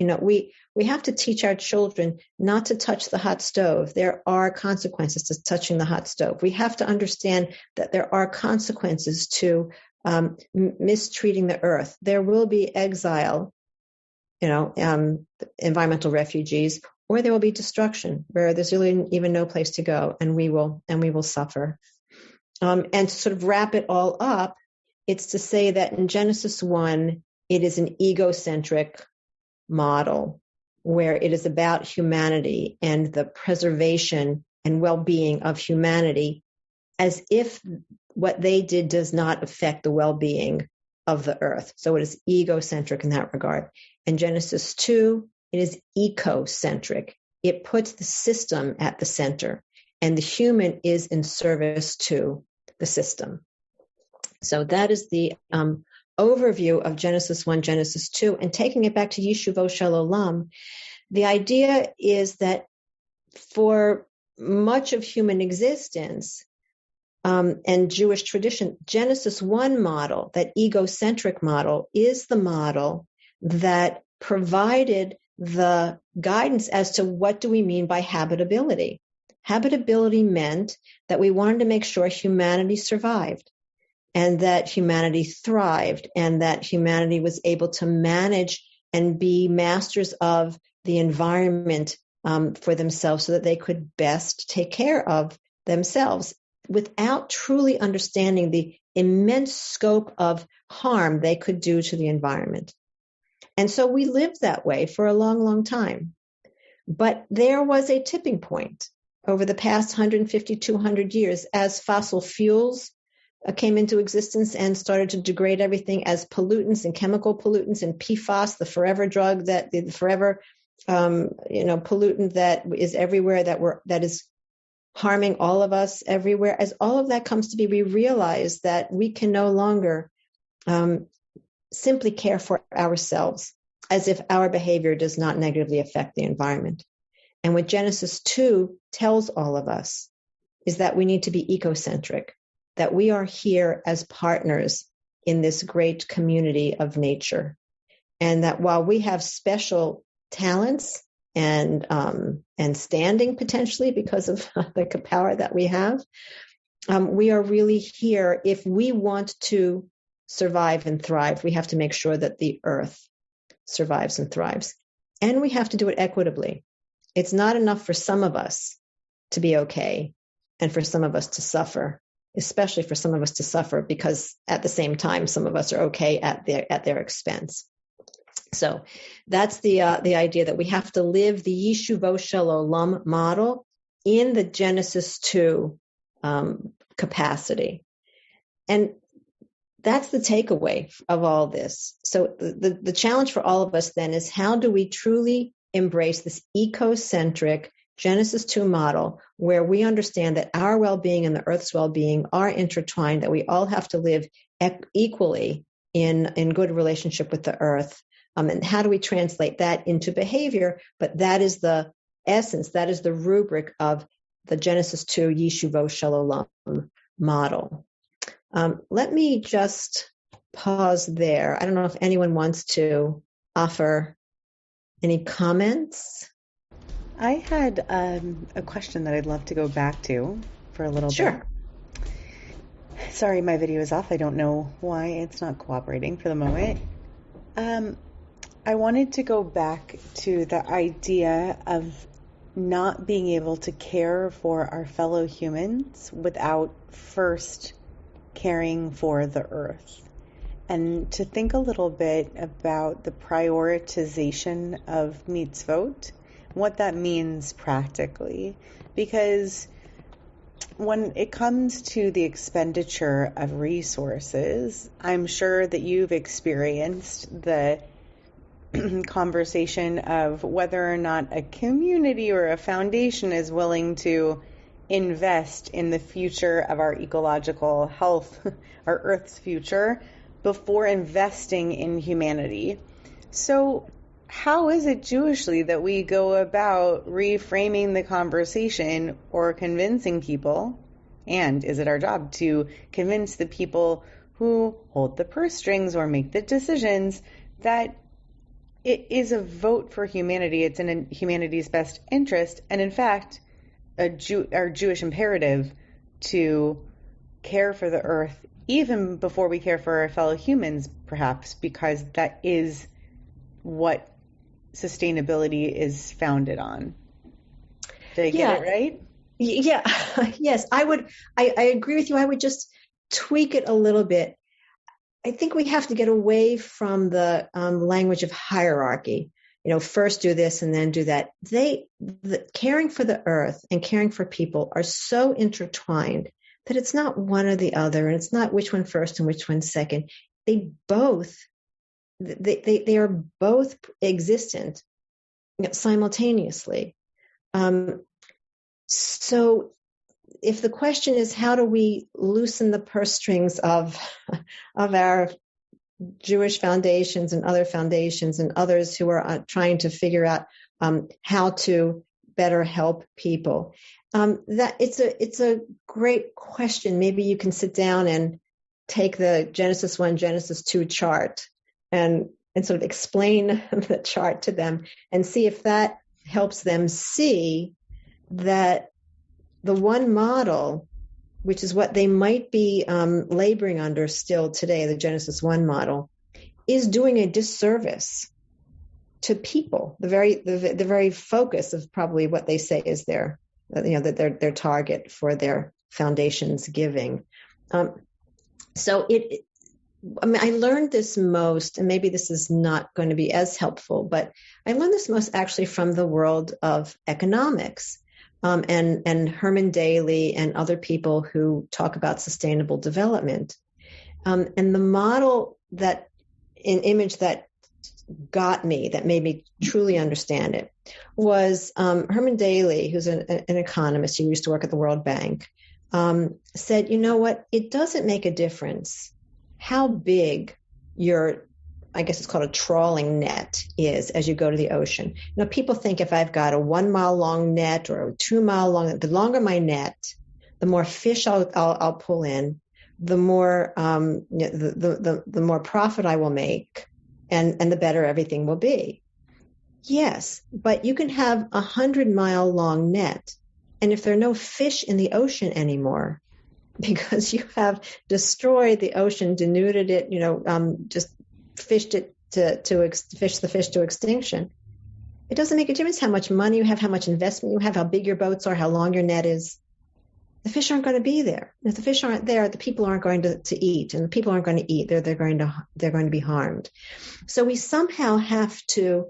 [SPEAKER 3] We have to teach our children not to touch the hot stove. There are consequences to touching the hot stove. We have to understand that there are consequences to mistreating the earth. There will be exile, environmental refugees, or there will be destruction where there's really even no place to go, and we will suffer. And to sort of wrap it all up, it's to say that in Genesis 1, it is an egocentric model where it is about humanity and the preservation and well-being of humanity, as if what they did does not affect the well-being of the earth. So it is egocentric in that regard. In Genesis 2, it is ecocentric. It puts the system at the center, and the human is in service to the system. So that is the overview of Genesis 1, Genesis 2, and taking it back to Yishuvo Shel Olam. The idea is that for much of human existence and Jewish tradition, Genesis 1 model, that egocentric model, is the model that provided the guidance as to what do we mean by habitability. Habitability meant that we wanted to make sure humanity survived and that humanity thrived and that humanity was able to manage and be masters of the environment for themselves so that they could best take care of themselves without truly understanding the immense scope of harm they could do to the environment. And so we lived that way for a long, long time. But there was a tipping point over the past 150, 200 years as fossil fuels came into existence and started to degrade everything as pollutants and chemical pollutants and PFAS, the forever drug, the forever pollutant that is everywhere, that is harming all of us everywhere. As all of that comes to be, we realize that we can no longer simply care for ourselves as if our behavior does not negatively affect the environment. And what Genesis 2 tells all of us is that we need to be ecocentric, that we are here as partners in this great community of nature. And that while we have special talents and standing potentially because of the power that we have, we are really here. If we want to survive and thrive, we have to make sure that the earth survives and thrives. And we have to do it equitably. It's not enough for some of us to be okay and for some of us to suffer, especially for some of us to suffer because at the same time, some of us are okay at their expense. So that's the idea that we have to live the Yishuvo Shel Olam model in the Genesis 2 capacity. And that's the takeaway of all this. So the challenge for all of us then is, how do we truly embrace this ecocentric Genesis 2 model where we understand that our well-being and the earth's well-being are intertwined, that we all have to live equally in good relationship with the earth? And how do we translate that into behavior? But that is the essence, that is the rubric of the Genesis 2 Yishuvo Shel Olam model. Let me just pause there. I don't know if anyone wants to offer Any comments?
[SPEAKER 2] I had a question that I'd love to go back to for a little bit.
[SPEAKER 3] Sure.
[SPEAKER 2] Sorry, my video is off. I don't know why it's not cooperating for the moment. I wanted to go back to the idea of not being able to care for our fellow humans without first caring for the earth. And to think a little bit about the prioritization of mitzvot, what that means practically. Because when it comes to the expenditure of resources, I'm sure that you've experienced the conversation of whether or not a community or a foundation is willing to invest in the future of our ecological health, our Earth's future, before investing in humanity. So how is it Jewishly that we go about reframing the conversation or convincing people, and is it our job to convince the people who hold the purse strings or make the decisions that it is a vote for humanity, it's in humanity's best interest, and in fact, our Jewish imperative to care for the earth even before we care for our fellow humans, perhaps, because that is what sustainability is founded on. Did I get it right?
[SPEAKER 3] Yeah. Yes, I agree with you. I would just tweak it a little bit. I think we have to get away from the language of hierarchy. First do this and then do that. Caring for the earth and caring for people are so intertwined that it's not one or the other, and it's not which one first and which one second. They are both existent simultaneously. So if the question is how do we loosen the purse strings of our Jewish foundations and other foundations and others who are trying to figure out how to better help people, that it's a great question. Maybe you can sit down and take the Genesis 1, Genesis 2 chart and sort of explain the chart to them and see if that helps them see that the one model, which is what they might be laboring under still today, the Genesis 1 model, is doing a disservice to people. The very focus of probably what they say is their target for their foundation's giving. I learned this most, and maybe this is not going to be as helpful, but I learned this most actually from the world of economics. And Herman Daly and other people who talk about sustainable development. And the model image that got me, that made me truly understand it, was Herman Daly, who's an economist who used to work at the World Bank, said, you know what, it doesn't make a difference how big your, I guess it's called a trawling net, is as you go to the ocean. People think if I've got a 1 mile long net or a 2 mile long, the longer my net, the more fish I'll pull in, the more the more profit I will make, and the better everything will be. Yes, but you can have 100-mile long net, and if there are no fish in the ocean anymore, because you have destroyed the ocean, denuded it, just fished it fish the fish to extinction. It doesn't make a difference how much money you have, how much investment you have, how big your boats are, how long your net is. The fish aren't going to be there. If the fish aren't there, the people aren't going to eat, and the people aren't going to eat. They're going to be harmed. So we somehow have to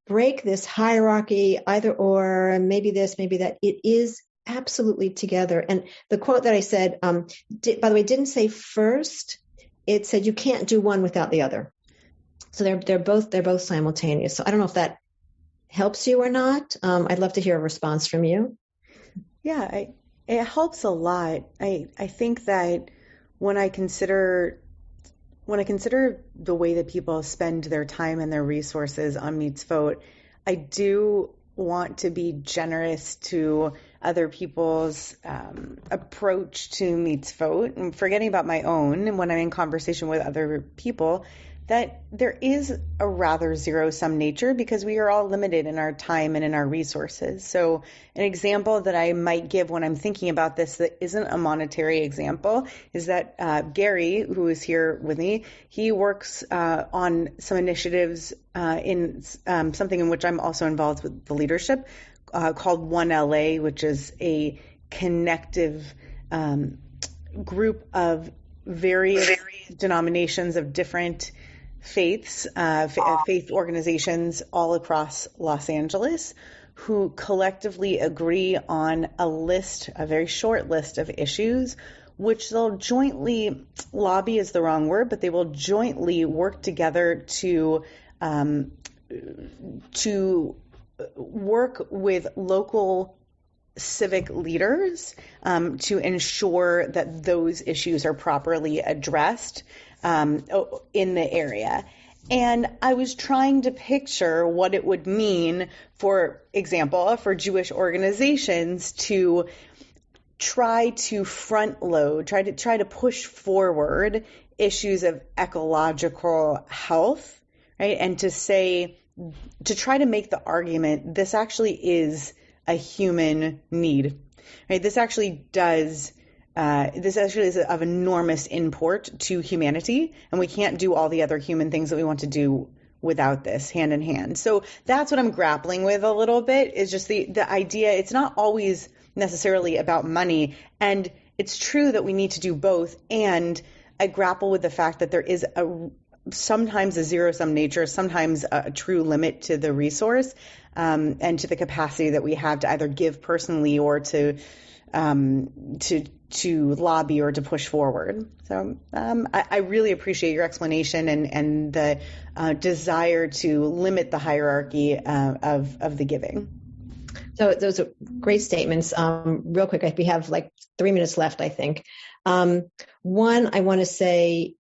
[SPEAKER 3] break this hierarchy, either or, maybe this, maybe that. It is absolutely together. And the quote that I said, by the way, didn't say first. It said you can't do one without the other. So they're both simultaneous. So I don't know if that helps you or not. I'd love to hear a response from you.
[SPEAKER 2] Yeah, it helps a lot. I think that when I consider the way that people spend their time and their resources on mitzvot, I do want to be generous to other people's approach to mitzvot, and forgetting about my own. And when I'm in conversation with other people, that there is a rather zero-sum nature because we are all limited in our time and in our resources. So an example that I might give when I'm thinking about this that isn't a monetary example is that Gary, who is here with me, he works on some initiatives in something in which I'm also involved with the leadership called One LA, which is a connective group of various denominations of different faiths, faith organizations all across Los Angeles, who collectively agree on a very short list of issues, which they'll jointly, lobby is the wrong word, but they will jointly work together to work with local civic leaders to ensure that those issues are properly addressed in the area. And I was trying to picture what it would mean, for example, for Jewish organizations to try to front load, try to push forward issues of ecological health, right? And to try to make the argument, this actually is a human need, right? This actually is of enormous import to humanity, and we can't do all the other human things that we want to do without this hand in hand. So that's what I'm grappling with a little bit, is just the idea. It's not always necessarily about money, and it's true that we need to do both. And I grapple with the fact that there is sometimes a zero-sum nature, sometimes a true limit to the resource and to the capacity that we have to either give personally or to lobby or to push forward. So I really appreciate your explanation and the desire to limit the hierarchy of the giving.
[SPEAKER 3] So those are great statements. Real quick, we have like 3 minutes left, I think. One, I want to say,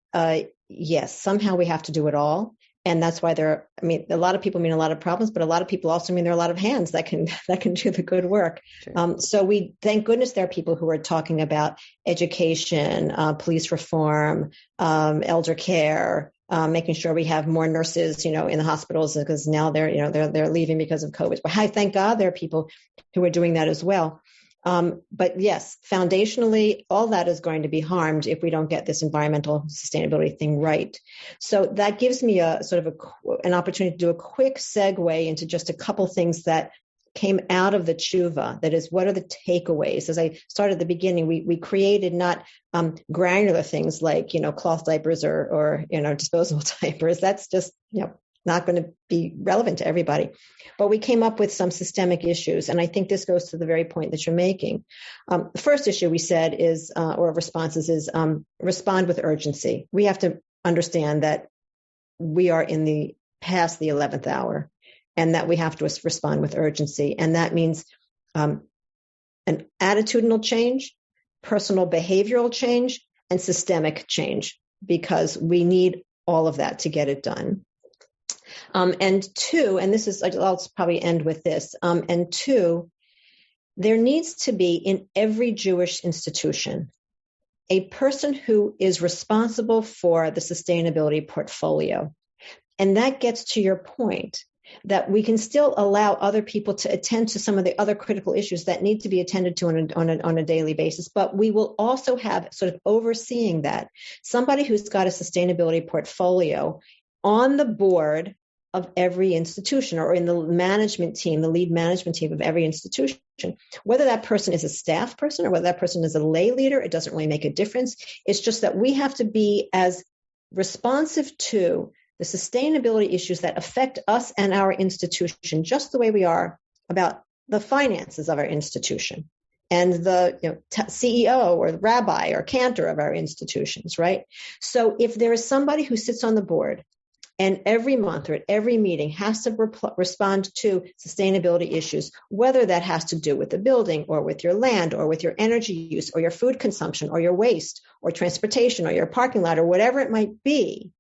[SPEAKER 3] yes, somehow we have to do it all. And that's why a lot of people mean a lot of problems, but a lot of people also mean there are a lot of hands that can do the good work. Sure. So we, thank goodness there are people who are talking about education, police reform, elder care, making sure we have more nurses, in the hospitals, because now they're leaving because of COVID. But thank God there are people who are doing that as well. But yes, foundationally, all that is going to be harmed if we don't get this environmental sustainability thing right. So that gives me a sort of an opportunity to do a quick segue into just a couple things that came out of the tshuva. That is, what are the takeaways? As I started at the beginning, we created not granular things like, cloth diapers or disposable diapers. That's just, not going to be relevant to everybody. But we came up with some systemic issues. And I think this goes to the very point that you're making. The first issue we said is, or responses is, respond with urgency. We have to understand that we are past the 11th hour, and that we have to respond with urgency. And that means an attitudinal change, personal behavioral change, and systemic change, because we need all of that to get it done. And two, and I'll probably end with this, and two, there needs to be in every Jewish institution a person who is responsible for the sustainability portfolio. And that gets to your point that we can still allow other people to attend to some of the other critical issues that need to be attended to on a daily basis. But we will also have sort of overseeing that somebody who's got a sustainability portfolio on the board of every institution, or in the management team, the lead management team of every institution. Whether that person is a staff person or whether that person is a lay leader, it doesn't really make a difference. It's just that we have to be as responsive to the sustainability issues that affect us and our institution, just the way we are about the finances of our institution and the CEO or the rabbi or cantor of our institutions, right? So if there is somebody who sits on the board and every month or at every meeting has to respond to sustainability issues, whether that has to do with the building or with your land or with your energy use or your food consumption or your waste or transportation or your parking lot or whatever it might be,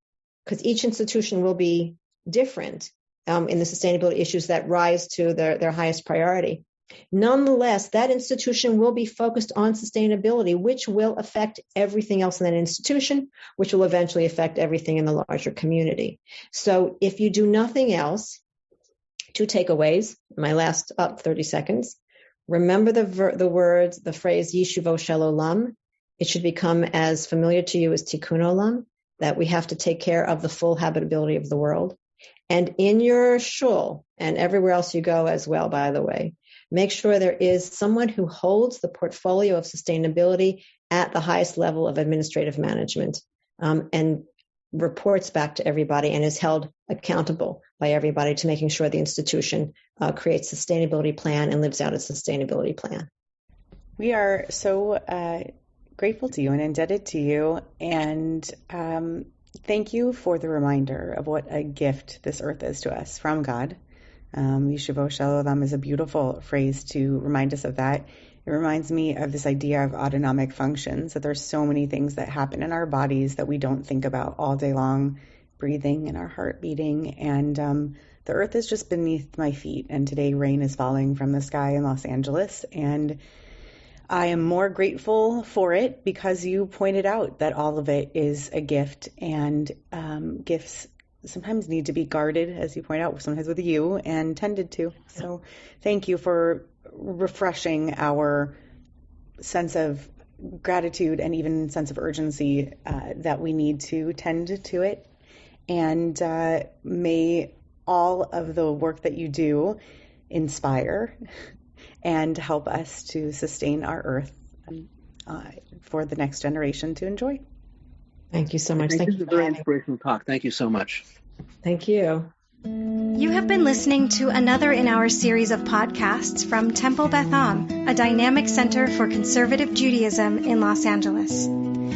[SPEAKER 3] because each institution will be different in the sustainability issues that rise to their highest priority. Nonetheless, that institution will be focused on sustainability, which will affect everything else in that institution, which will eventually affect everything in the larger community. So if you do nothing else, 2 takeaways, my last 30 seconds. Remember the phrase Yishuvo Shel Olam. It should become as familiar to you as Tikkun Olam, that we have to take care of the full habitability of the world. And in your shul and everywhere else you go as well, by the way, make sure there is someone who holds the portfolio of sustainability at the highest level of administrative management, and reports back to everybody and is held accountable by everybody to making sure the institution creates a sustainability plan and lives out its sustainability plan.
[SPEAKER 2] We are so grateful to you and indebted to you, and thank you for the reminder of what a gift this earth is to us from God. Yishuvo Shel Olam is a beautiful phrase to remind us of that. It reminds me of this idea of autonomic functions, that there's so many things that happen in our bodies that we don't think about all day long, breathing and our heart beating. And the earth is just beneath my feet. And today rain is falling from the sky in Los Angeles. And I am more grateful for it because you pointed out that all of it is a gift, and gifts sometimes need to be guarded, as you point out, sometimes with you, and tended to. So thank you for refreshing our sense of gratitude and even sense of urgency that we need to tend to it. And may all of the work that you do inspire and help us to sustain our earth for the next generation to enjoy.
[SPEAKER 3] Thank you so much.
[SPEAKER 4] This is a very inspirational talk. Thank you so much.
[SPEAKER 3] Thank you.
[SPEAKER 1] You have been listening to another in our series of podcasts from Temple Beth Am, a dynamic center for conservative Judaism in Los Angeles.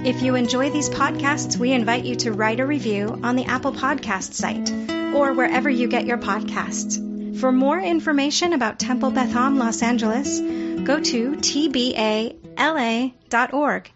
[SPEAKER 1] If you enjoy these podcasts, we invite you to write a review on the Apple Podcast site or wherever you get your podcasts. For more information about Temple Beth Am Los Angeles, go to tbala.org.